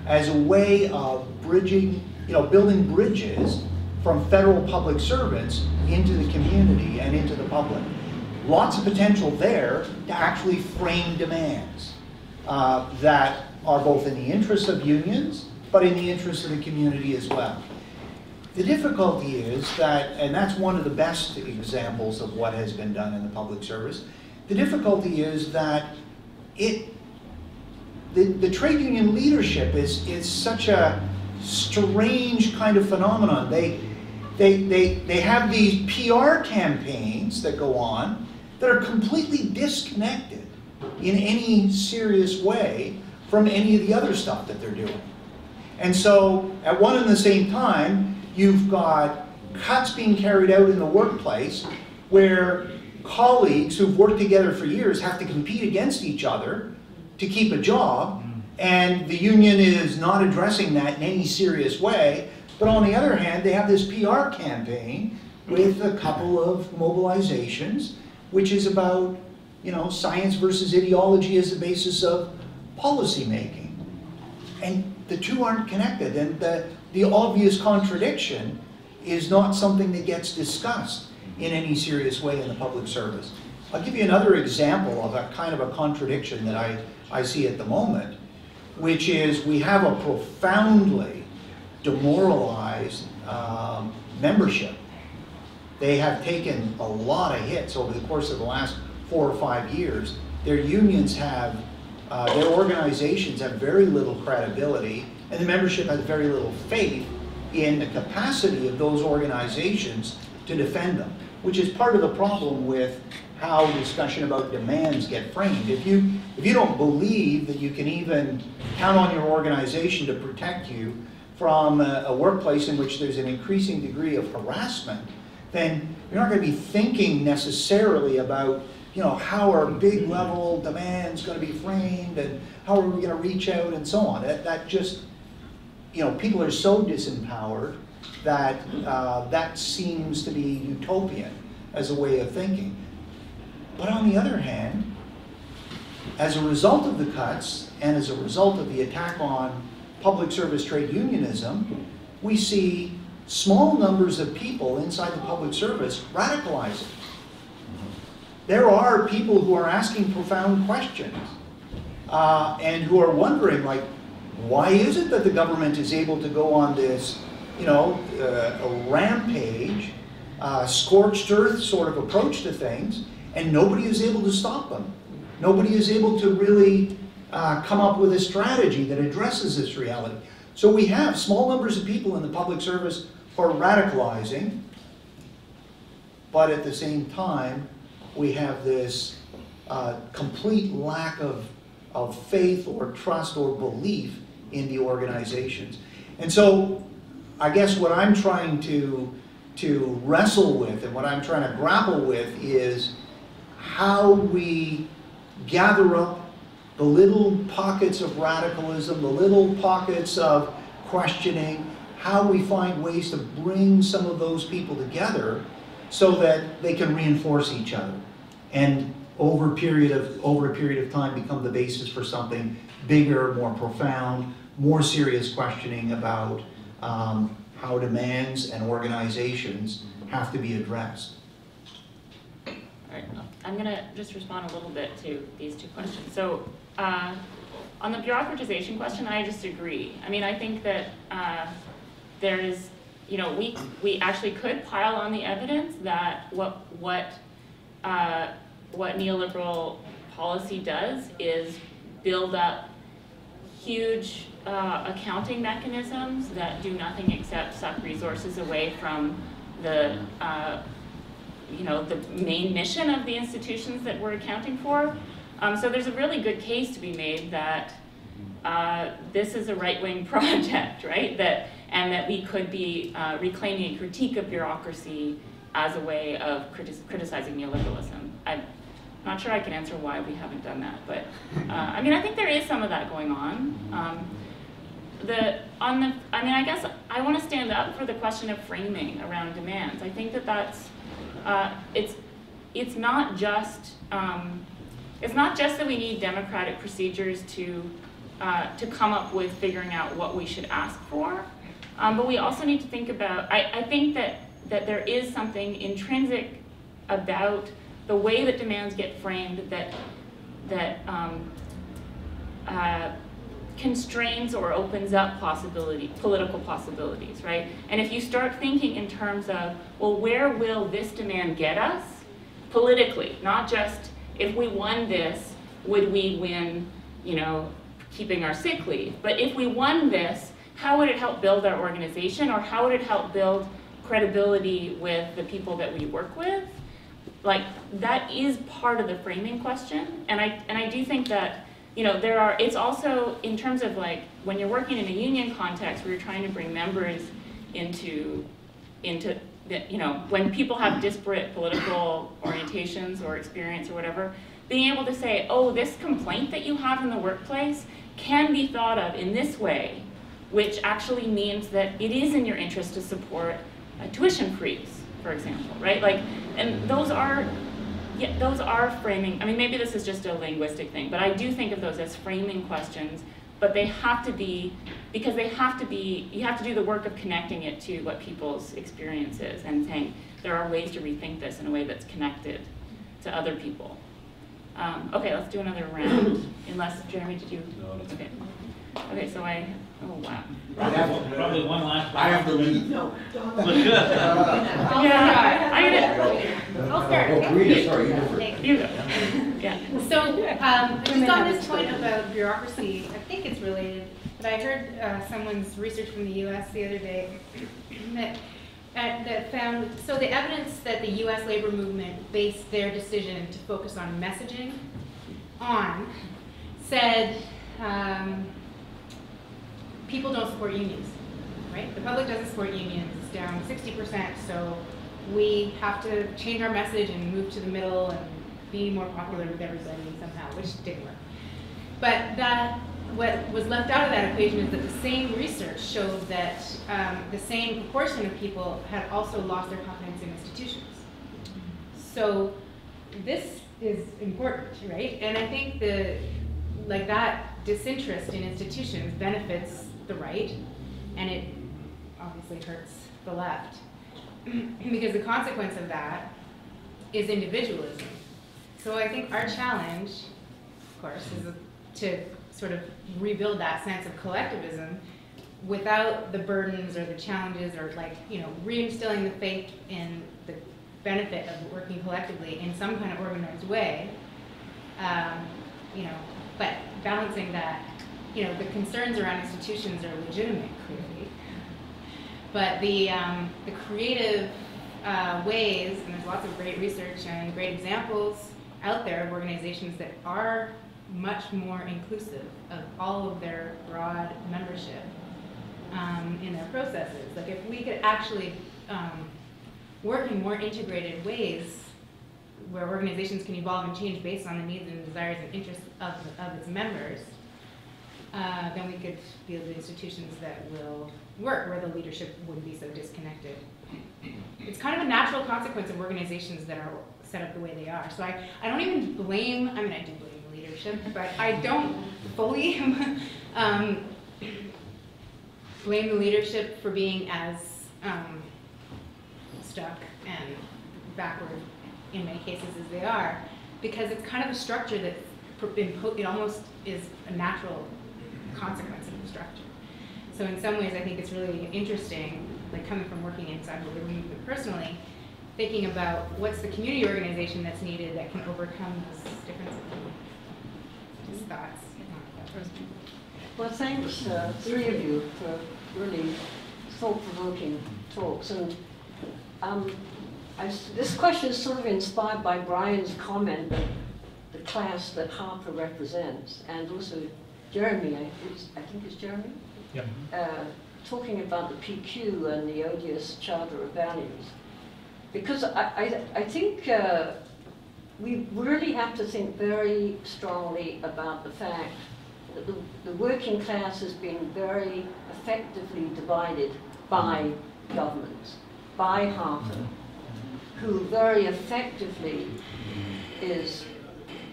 as a way of bridging, building bridges from federal public servants into the community and into the public. Lots of potential there to actually frame demands that are both in the interest of unions, but in the interest of the community as well. The difficulty is that, and that's one of the best examples of what has been done in the public service, the difficulty is that the trade union leadership is such a strange kind of phenomenon. They have these PR campaigns that go on that are completely disconnected in any serious way from any of the other stuff that they're doing. And so at one and the same time, you've got cuts being carried out in the workplace where colleagues who've worked together for years have to compete against each other to keep a job, and the union is not addressing that in any serious way. But on the other hand, they have this PR campaign with a couple of mobilizations, which is about, you know, science versus ideology as the basis of policy making. And the two aren't connected, and the obvious contradiction is not something that gets discussed in any serious way in the public service. I'll give you another example of a kind of a contradiction that I see at the moment, which is we have a profoundly demoralized membership. They have taken a lot of hits over the course of the last 4 or 5 years. Their unions have, their organizations have very little credibility, and the membership has very little faith in the capacity of those organizations to defend them, which is part of the problem with how discussion about demands get framed. If you don't believe that you can even count on your organization to protect you from a workplace in which there's an increasing degree of harassment, then you're not going to be thinking necessarily about, you know, how are big level demands going to be framed and how are we going to reach out and so on. That just, you know, people are so disempowered that that seems to be utopian as a way of thinking. But on the other hand, as a result of the cuts and as a result of the attack on public service trade unionism, we see small numbers of people inside the public service radicalizing. There are people who are asking profound questions and who are wondering, like, why is it that the government is able to go on this, you know, a rampage, scorched earth sort of approach to things, and nobody is able to stop them? Nobody is able to really come up with a strategy that addresses this reality. So we have small numbers of people in the public service who are radicalizing, but at the same time, we have this complete lack of faith or trust or belief in the organizations. And so I guess what I'm trying to wrestle with and what I'm trying to grapple with is how we gather up the little pockets of radicalism, the little pockets of questioning, how we find ways to bring some of those people together so that they can reinforce each other and over a period of time become the basis for something bigger, more profound, more serious questioning about how demands and organizations have to be addressed. All right, I'm going to just respond a little bit to these two questions. So on the bureaucratization question, I just agree. I mean, I think that there is, you know, we actually could pile on the evidence that what neoliberal policy does is build up huge accounting mechanisms that do nothing except suck resources away from the you know, the main mission of the institutions that we're accounting for. So there's a really good case to be made that this is a right-wing project, right? And that we could be reclaiming a critique of bureaucracy as a way of criticizing neoliberalism. I'm not sure I can answer why we haven't done that, but I mean, I think there is some of that going on. I mean, I guess I want to stand up for the question of framing around demands. I think that that's it's not just that we need democratic procedures to come up with figuring out what we should ask for, but we also need to think about. I think that there is something intrinsic about the way that demands get framed that constrains or opens up political possibilities, right? And if you start thinking in terms of, well, where will this demand get us politically? Not just if we won this, would we win, you know, keeping our sick leave? But if we won this, how would it help build our organization, or how would it help build credibility with the people that we work with? Like, that is part of the framing question, and I do think that, you know, it's also, in terms of like, when you're working in a union context where you're trying to bring members into you know, when people have disparate political orientations or experience or whatever, being able to say, oh, this complaint that you have in the workplace can be thought of in this way, which actually means that it is in your interest to support a tuition freeze, for example, right? Like, and those are framing, I mean, maybe this is just a linguistic thing, but I do think of those as framing questions, but they have to be, because they have to be, you have to do the work of connecting it to what people's experience is and saying, there are ways to rethink this in a way that's connected to other people. Okay, let's do another round, unless, Jeremy, did you? No, that's okay. Okay, so oh wow. Probably one last. I have to leave. No. Yeah, I'll start. Oh, Rita, sorry, you go first. You go. Yeah. So, just on this point about bureaucracy, I think it's related, but I heard someone's research from the US the other day that found, so the evidence that the US labor movement based their decision to focus on messaging on said people don't support unions, right? The public doesn't support unions, it's down 60%, so we have to change our message and move to the middle and be more popular with everybody somehow, which didn't work. But what was left out of that equation is that the same research showed that the same proportion of people had also lost their confidence in institutions. So this is important, right? And I think that disinterest in institutions benefits the right, and it obviously hurts the left. Because the consequence of that is individualism. So I think our challenge, of course, is to sort of rebuild that sense of collectivism without the burdens or the challenges or, like, you know, reinstilling the faith in the benefit of working collectively in some kind of organized way, you know, but balancing that, you know, the concerns around institutions are legitimate, clearly, but the creative ways, and there's lots of great research and great examples out there of organizations that are much more inclusive of all of their broad membership in their processes. Like, if we could actually work in more integrated ways where organizations can evolve and change based on the needs and desires and interests of its members, then we could build institutions that will work, where the leadership wouldn't be so disconnected. It's kind of a natural consequence of organizations that are set up the way they are. So I don't even blame, I mean, I do blame the leadership, but I don't fully blame the leadership for being as stuck and backward in many cases as they are, because it's kind of a structure that it almost is a natural consequence of the structure. So in some ways, I think it's really interesting, like coming from working inside the labor movement personally, thinking about what's the community organization that's needed that can overcome those differences. Just thoughts. Well, thanks, three of you, for really thought-provoking talks. And this question is sort of inspired by Brian's comment that the class that Harper represents, and also Jeremie, I think it's Jeremie? Yeah. Talking about the PQ and the odious Charter of Values. Because I think we really have to think very strongly about the fact that the working class has been very effectively divided by governments, by Harper, who very effectively is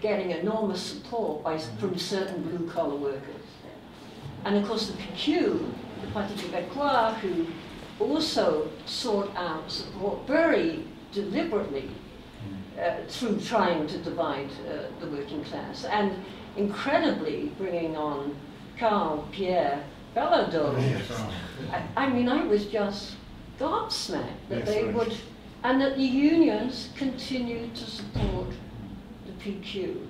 getting enormous support from certain blue-collar workers. And of course the PQ, the Parti Québécois, who also sought out support very deliberately through trying to divide the working class, and incredibly bringing on Carl Pierre Belladone. I mean, I was just gobsmacked that they would, and that the unions continued to support the PQ.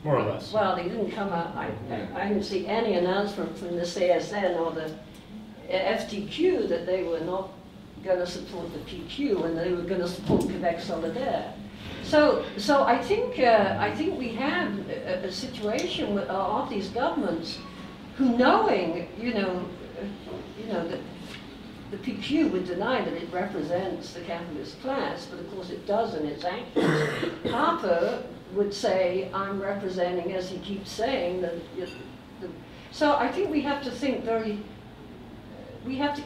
More or less. Well, they didn't come out, I didn't see any announcement from the CSN or the FTQ that they were not going to support the PQ and they were going to support Quebec Solidaire. So I think we have a situation with, of these governments who, knowing, that the PQ would deny that it represents the capitalist class, but of course it does in its actions. Harper would say, I'm representing, as he keeps saying, so I think we have to think we have to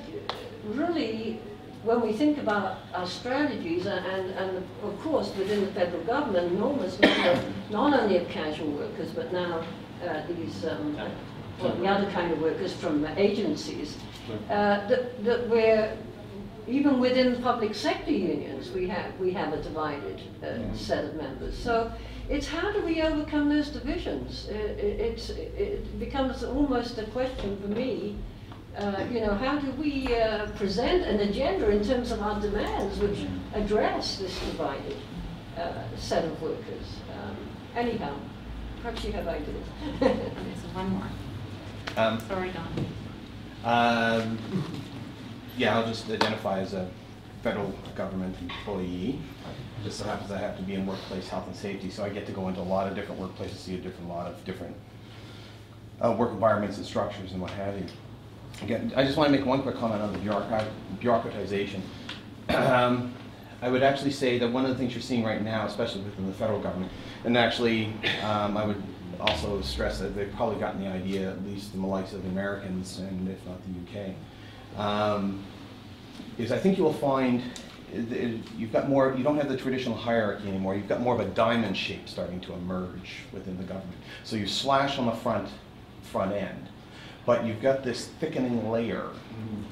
really, when we think about our strategies, and of course within the federal government, enormous number, not only of casual workers, but now these, the other kind of workers from agencies, that we're, even within public sector unions, we have a divided set of members. So it's how do we overcome those divisions? It becomes almost a question for me. How do we present an agenda in terms of our demands which address this divided set of workers? Anyhow, perhaps you have ideas. Okay, so one more. Sorry, Don. Yeah, I'll just identify as a federal government employee. It just so happens I have to be in workplace health and safety, so I get to go into a lot of different workplaces, see a lot of different work environments and structures and what have you. Again, I just want to make one quick comment on the bureaucratization. I would actually say that one of the things you're seeing right now, especially within the federal government, and actually I would also stress that they've probably gotten the idea, at least in the likes of the Americans and if not the UK, is I think you will find you've got more, you don't have the traditional hierarchy anymore, you've got more of a diamond shape starting to emerge within the government. So you slash on the front end, but you've got this thickening layer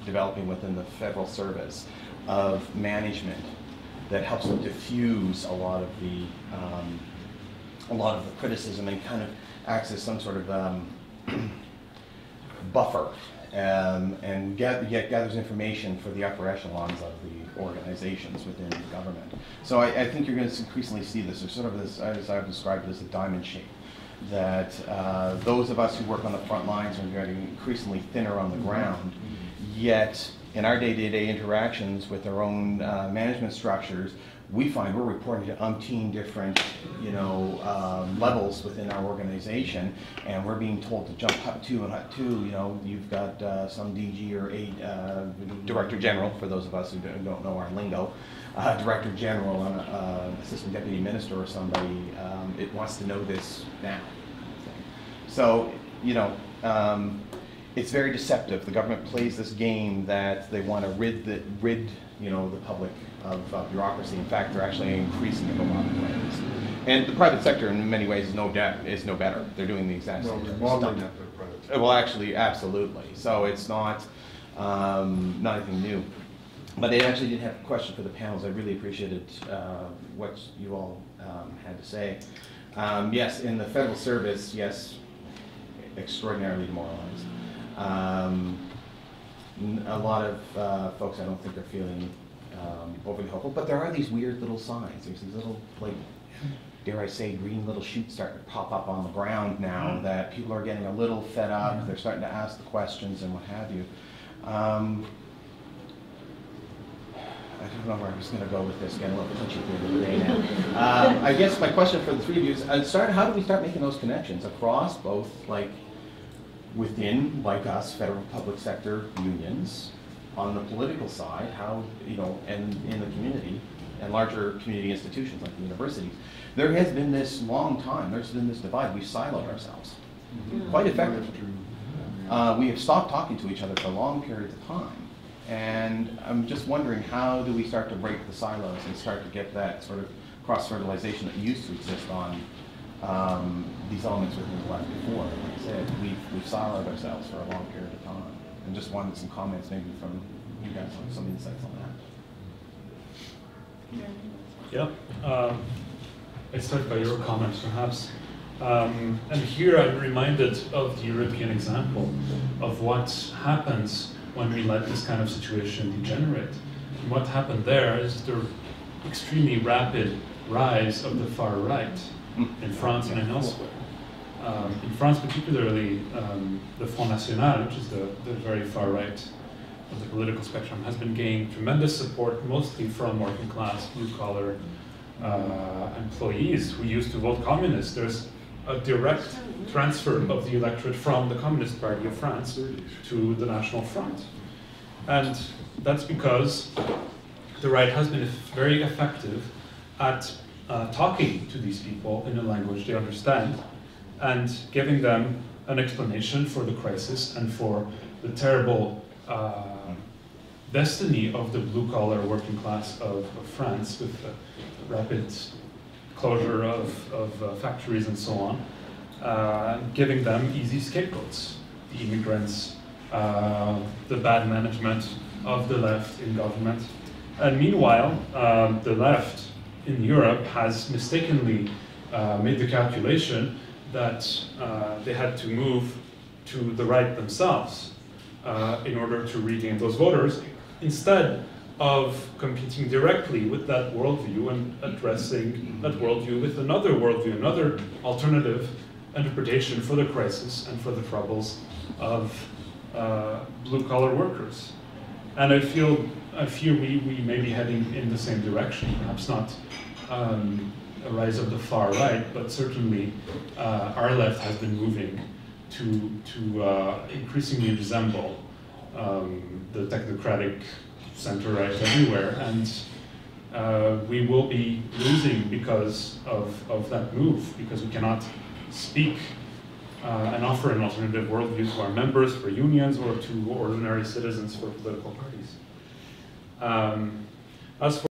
developing within the federal service of management that helps to diffuse a lot of the criticism and kind of acts as some sort of buffer and gathers information for the upper echelons of the organizations within the government. So I think you're going to increasingly see this. There's sort of this, as I've described it, as a diamond shape, that those of us who work on the front lines are getting increasingly thinner on the ground, yet in our day-to-day interactions with our own management structures, we find we're reporting to umpteen different, levels within our organization, and we're being told to jump hut two and hut two. You've got some DG or Director General, for those of us who don't know our lingo, Director General, an Assistant Deputy Minister or somebody, it wants to know this now. So, it's very deceptive. The government plays this game that they want to rid the public of bureaucracy. In fact, they're actually increasing it in a lot of ways. And the private sector, in many ways, is no better. They're doing the exact same thing. Well, actually, absolutely. So it's not anything new. But I actually did have a question for the panels. I really appreciated what you all had to say. Yes, in the federal service, yes, extraordinarily demoralized. A lot of folks I don't think are feeling overly hopeful, but there are these weird little signs. There's these little, dare I say, green little shoots starting to pop up on the ground now that people are getting a little fed up. They're starting to ask the questions and what have you. I don't know where I was going to go with this. Getting a little touchy today now. I guess my question for the three of you is, how do we start making those connections across both, within, like us, federal public sector unions, on the political side, and in the community, and larger community institutions like the universities, there has been this long time, there's been this divide. We've siloed ourselves quite effectively. We have stopped talking to each other for long periods of time. And I'm just wondering, how do we start to break the silos and start to get that sort of cross-fertilization that used to exist on these elements within the left before? Like I said, we've siloed ourselves for a long period of time. And just wanted some comments maybe from you guys on some insights on that. Yeah, let's start by your comments perhaps. And here I'm reminded of the European example of what happens when we let this kind of situation degenerate. And what happened there is the extremely rapid rise of the far right in France and elsewhere. In France particularly, the Front National, which is the very far right of the political spectrum, has been gaining tremendous support, mostly from working class, blue-collar employees who used to vote communist. There's a direct transfer of the electorate from the Communist Party of France to the National Front. And that's because the right has been very effective at talking to these people in a language they understand and giving them an explanation for the crisis and for the terrible destiny of the blue-collar working class of France, with the rapid closure of factories and so on, giving them easy scapegoats. The immigrants, the bad management of the left in government. And meanwhile, the left in Europe has mistakenly made the calculation that they had to move to the right themselves in order to regain those voters, instead of competing directly with that worldview and addressing that worldview with another worldview, another alternative interpretation for the crisis and for the troubles of blue-collar workers. And I fear we may be heading in the same direction, perhaps not a rise of the far right, but certainly our left has been moving to increasingly resemble the technocratic center-right everywhere, and we will be losing because of that move, because we cannot speak and offer an alternative worldview to our members, for unions, or to ordinary citizens, for political parties. As for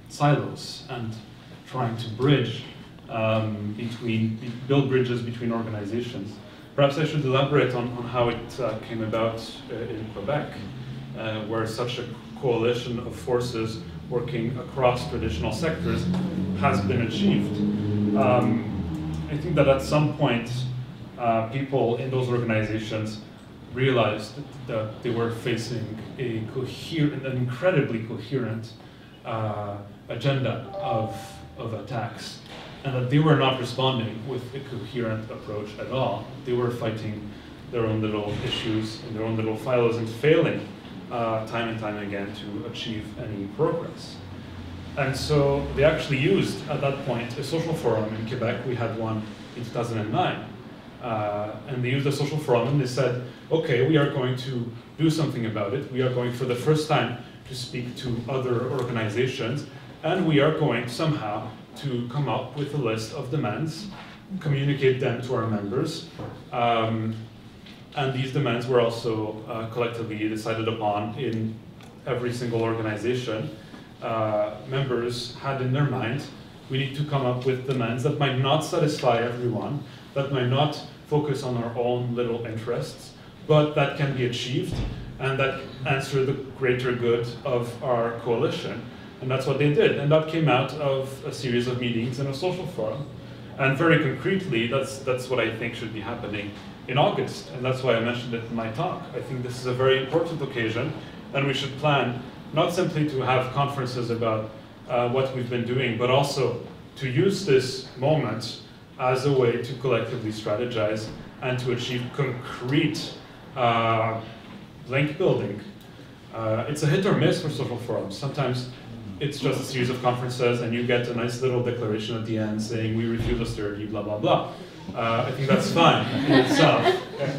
silos and trying to bridge build bridges between organizations, perhaps I should elaborate on how it came about in Quebec, where such a coalition of forces working across traditional sectors has been achieved. I think that at some point, people in those organizations realized that they were facing an incredibly coherent agenda of attacks, and that they were not responding with a coherent approach at all. They were fighting their own little issues in their own little silos and failing time and time again to achieve any progress. And so they actually used, at that point, a social forum in Quebec. We had one in 2009. And they used a social forum and they said, okay, we are going to do something about it. We are going for the first time to speak to other organizations, and we are going somehow to come up with a list of demands, communicate them to our members. And these demands were also collectively decided upon in every single organization. Members had in their mind, we need to come up with demands that might not satisfy everyone, that might not focus on our own little interests, but that can be achieved and that answer the greater good of our coalition. And that's what they did. And that came out of a series of meetings in a social forum. And very concretely, that's what I think should be happening in August. And that's why I mentioned it in my talk. I think this is a very important occasion, and we should plan not simply to have conferences about what we've been doing, but also to use this moment as a way to collectively strategize and to achieve concrete link building. It's a hit or miss for social forums. Sometimes it's just a series of conferences and you get a nice little declaration at the end saying we refuse austerity, blah, blah, blah. I think that's fine in itself.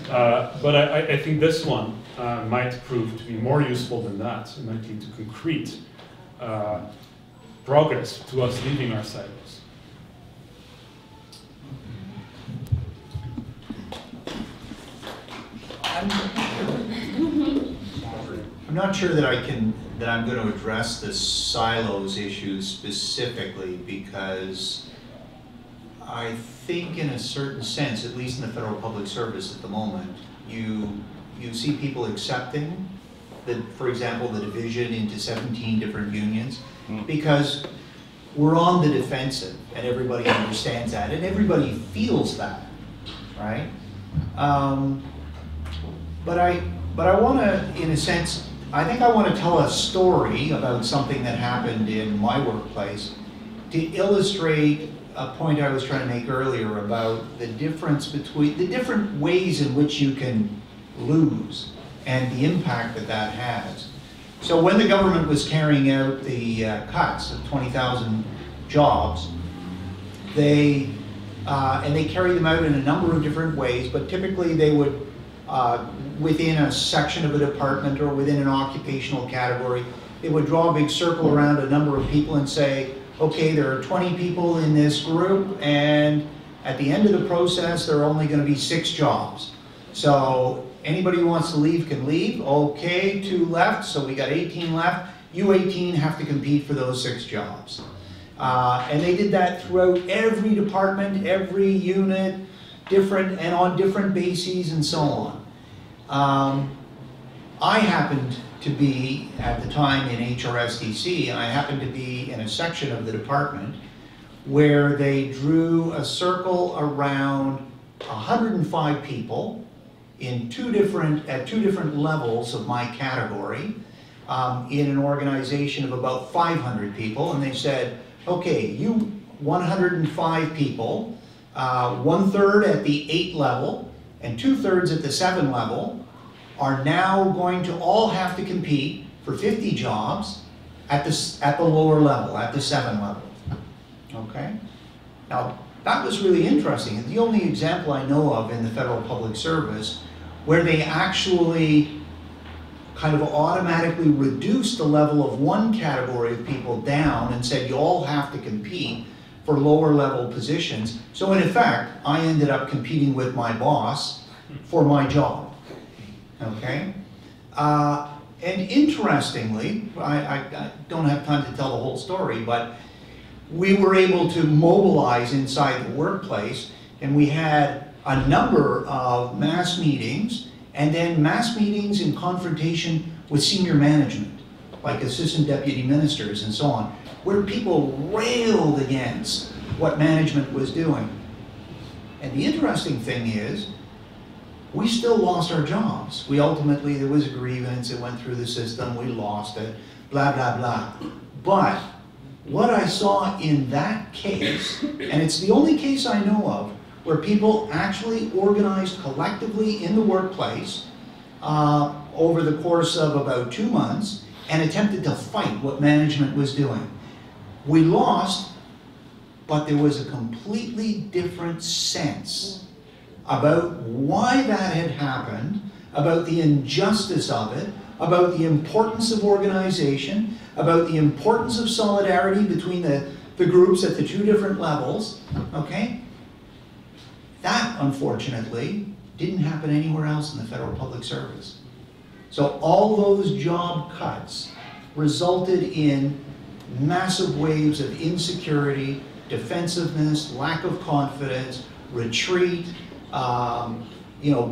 But I think this one might prove to be more useful than that. It might lead to concrete progress, to us leaving our silos. I'm not sure that I'm going to address the silos issue specifically, because I think in a certain sense, at least in the federal public service at the moment, you see people accepting that, for example, the division into 17 different unions, because we're on the defensive, and everybody understands that, and everybody feels that, right? But I want to, in a sense, I think I want to tell a story about something that happened in my workplace to illustrate a point I was trying to make earlier about the difference between the different ways in which you can lose and the impact that that has. So when the government was carrying out the cuts of 20,000 jobs, they carried them out in a number of different ways, but typically they would, within a section of a department or within an occupational category, they would draw a big circle around a number of people and say, okay, there are 20 people in this group, and at the end of the process, there are only going to be 6 jobs. So anybody who wants to leave can leave. Okay, 2 left, so we got 18 left. You 18 have to compete for those 6 jobs. And they did that throughout every department, every unit, different and on different bases and so on. I happened to be, at the time, in HRSDC, and I happened to be in a section of the department where they drew a circle around 105 people in at two different levels of my category in an organization of about 500 people, and they said, okay, you 105 people, 1/3 at the 8 level and 2/3 at the 7 level, are now going to all have to compete for 50 jobs at the lower level, at the 7 level. Okay? Now, that was really interesting. It's the only example I know of in the federal public service where they actually kind of automatically reduced the level of one category of people down and said you all have to compete for lower level positions. So in effect, I ended up competing with my boss for my job. Okay? And interestingly, I don't have time to tell the whole story, but we were able to mobilize inside the workplace, and we had a number of mass meetings, and then mass meetings in confrontation with senior management, like assistant deputy ministers and so on, where people railed against what management was doing. And the interesting thing is, we still lost our jobs. We ultimately, there was a grievance, it went through the system, we lost it, blah, blah, blah. But what I saw in that case, and it's the only case I know of, where people actually organized collectively in the workplace over the course of about 2 months and attempted to fight what management was doing. We lost, but there was a completely different sense about why that had happened, about the injustice of it, about the importance of organization, about the importance of solidarity between the groups at the 2 different levels, okay? That, unfortunately, didn't happen anywhere else in the federal public service. So all those job cuts resulted in massive waves of insecurity, defensiveness, lack of confidence, retreat,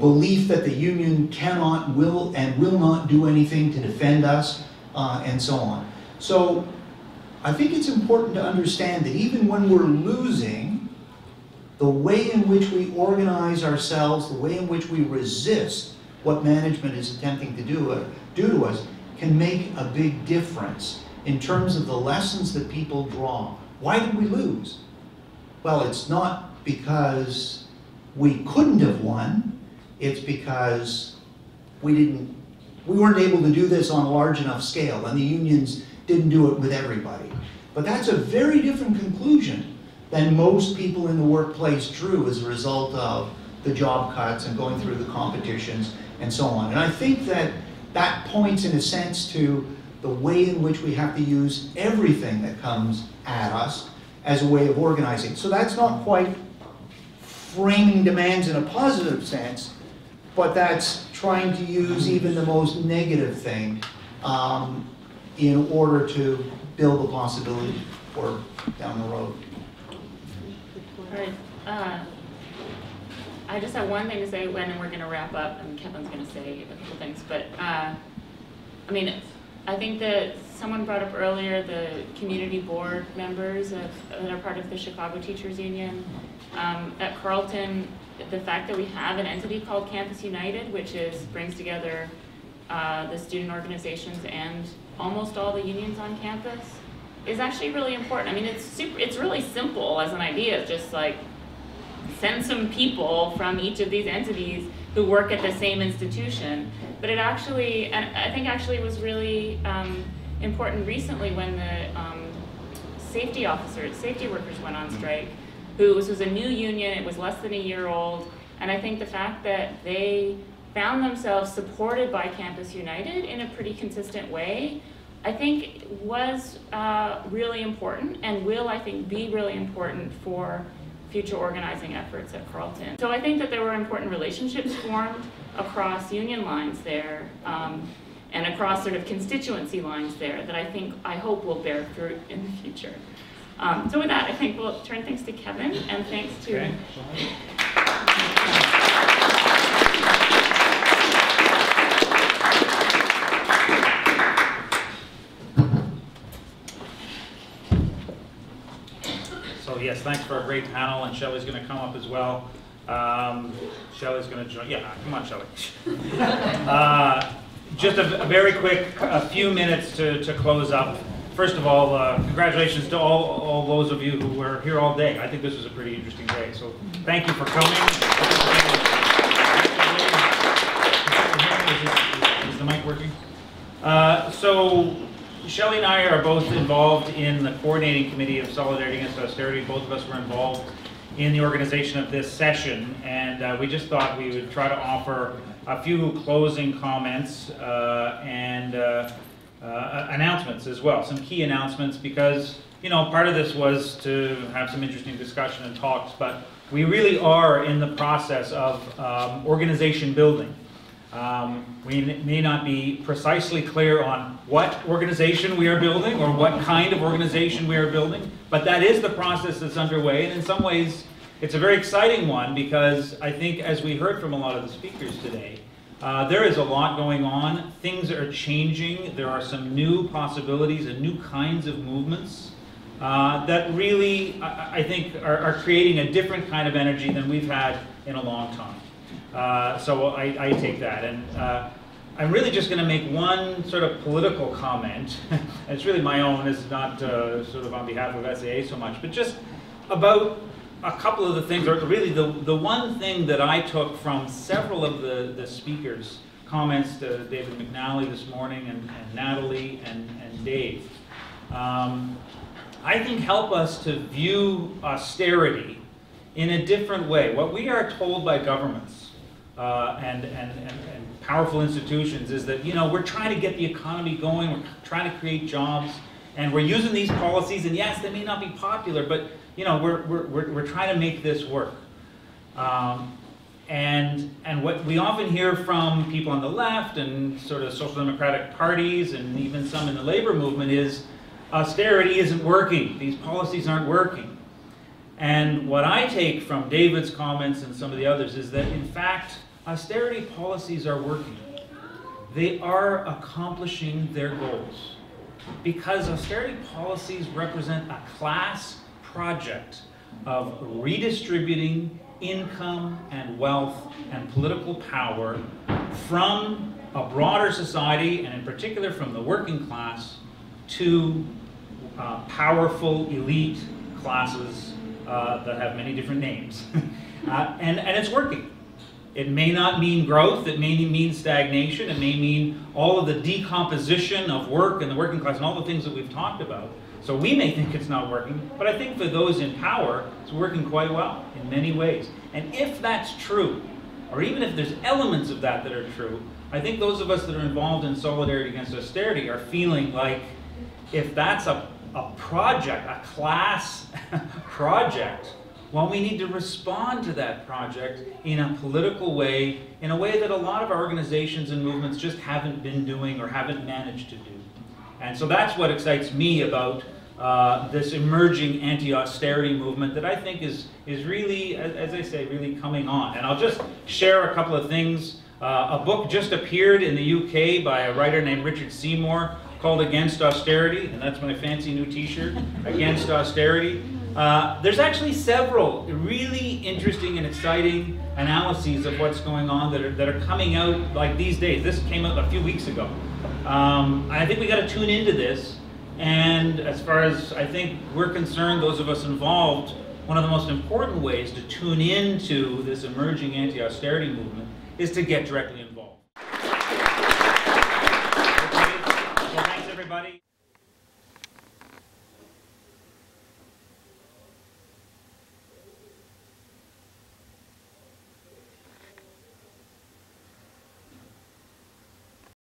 belief that the union cannot, will not do anything to defend us, and so on. So I think it's important to understand that even when we're losing, the way in which we organize ourselves, the way in which we resist what management is attempting to do to us, can make a big difference in terms of the lessons that people draw. Why did we lose? Well, it's not because we couldn't have won, it's because we weren't able to do this on a large enough scale, and the unions didn't do it with everybody. But that's a very different conclusion than most people in the workplace drew as a result of the job cuts and going through the competitions and so on. And I think that that points, in a sense, to the way in which we have to use everything that comes at us as a way of organizing. So that's not quite framing demands in a positive sense, but that's trying to use even the most negative thing in order to build a possibility for down the road. All right. I just have one thing to say when we're going to wrap up, and Kevin's going to say a couple things. But I mean, I think that someone brought up earlier the community board members that are part of the Chicago Teachers Union. At Carleton, the fact that we have an entity called Campus United, which brings together the student organizations and almost all the unions on campus, is actually really important. I mean, it's really simple as an idea. It's just like send some people from each of these entities who work at the same institution. But it actually, and I think actually was really important recently when the safety workers went on strike. This was a new union, it was less than a year old, and I think the fact that they found themselves supported by Campus United in a pretty consistent way, I think was really important and will, I think, be really important for future organizing efforts at Carleton. So I think that there were important relationships formed across union lines there and across sort of constituency lines there that I hope will bear fruit in the future. So with that, I think we'll turn things to Kevin, and thanks to... Okay. So yes, thanks for a great panel, and Shelley's going to come up as well. Shelley's going to join. Yeah, come on, Shelley. Just a very quick, a few minutes to close up. First of all, congratulations to all those of you who were here all day. I think this was a pretty interesting day, so thank you for coming. Is the mic working? So Shelley and I are both involved in the coordinating committee of Solidarity Against Austerity. Both of us were involved in the organization of this session, and we just thought we would try to offer a few closing comments and announcements as well, some key announcements, because, you know, part of this was to have some interesting discussion and talks, but we really are in the process of organization building. We may not be precisely clear on what organization we are building or what kind of organization we are building, but that is the process that's underway, and in some ways it's a very exciting one, because I think, as we heard from a lot of the speakers today, there is a lot going on. Things are changing. There are some new possibilities and new kinds of movements that really, I think, are creating a different kind of energy than we've had in a long time. So I take that. And I'm really just going to make one sort of political comment. It's really my own. It's not sort of on behalf of SAA so much, but just about a couple of the things, or really the one thing that I took from several of the speakers' comments to David McNally this morning, and Natalie and Dave, I think help us to view austerity in a different way. What we are told by governments and powerful institutions is that, you know, we're trying to get the economy going, we're trying to create jobs, and we're using these policies, and yes, they may not be popular, but you know, we're trying to make this work. And what we often hear from people on the left and sort of social democratic parties and even some in the labor movement is austerity isn't working. These policies aren't working. And what I take from David's comments and some of the others is that, in fact, austerity policies are working. They are accomplishing their goals, because austerity policies represent a class project of redistributing income and wealth and political power from a broader society, and in particular from the working class, to powerful elite classes that have many different names. And it's working. It may not mean growth, it may mean stagnation, it may mean all of the decomposition of work and the working class and all the things that we've talked about. So we may think it's not working, but I think for those in power, it's working quite well in many ways. And if that's true, or even if there's elements of that that are true, I think those of us that are involved in Solidarity Against Austerity are feeling like, if that's a project, a class project, well, we need to respond to that project in a political way, in a way that a lot of our organizations and movements just haven't been doing or haven't managed to do. And so that's what excites me about this emerging anti-austerity movement that I think is really, as I say, really coming on. And I'll just share a couple of things A book just appeared in the UK by a writer named Richard Seymour called Against Austerity, and that's my fancy new t-shirt, Against Austerity. There's actually several really interesting and exciting analyses of what's going on that are coming out like these days. This came out a few weeks ago. I think we got to tune into this, and as far as I think we're concerned, those of us involved, one of the most important ways to tune into this emerging anti-austerity movement is to get directly involved. Okay, so thanks everybody.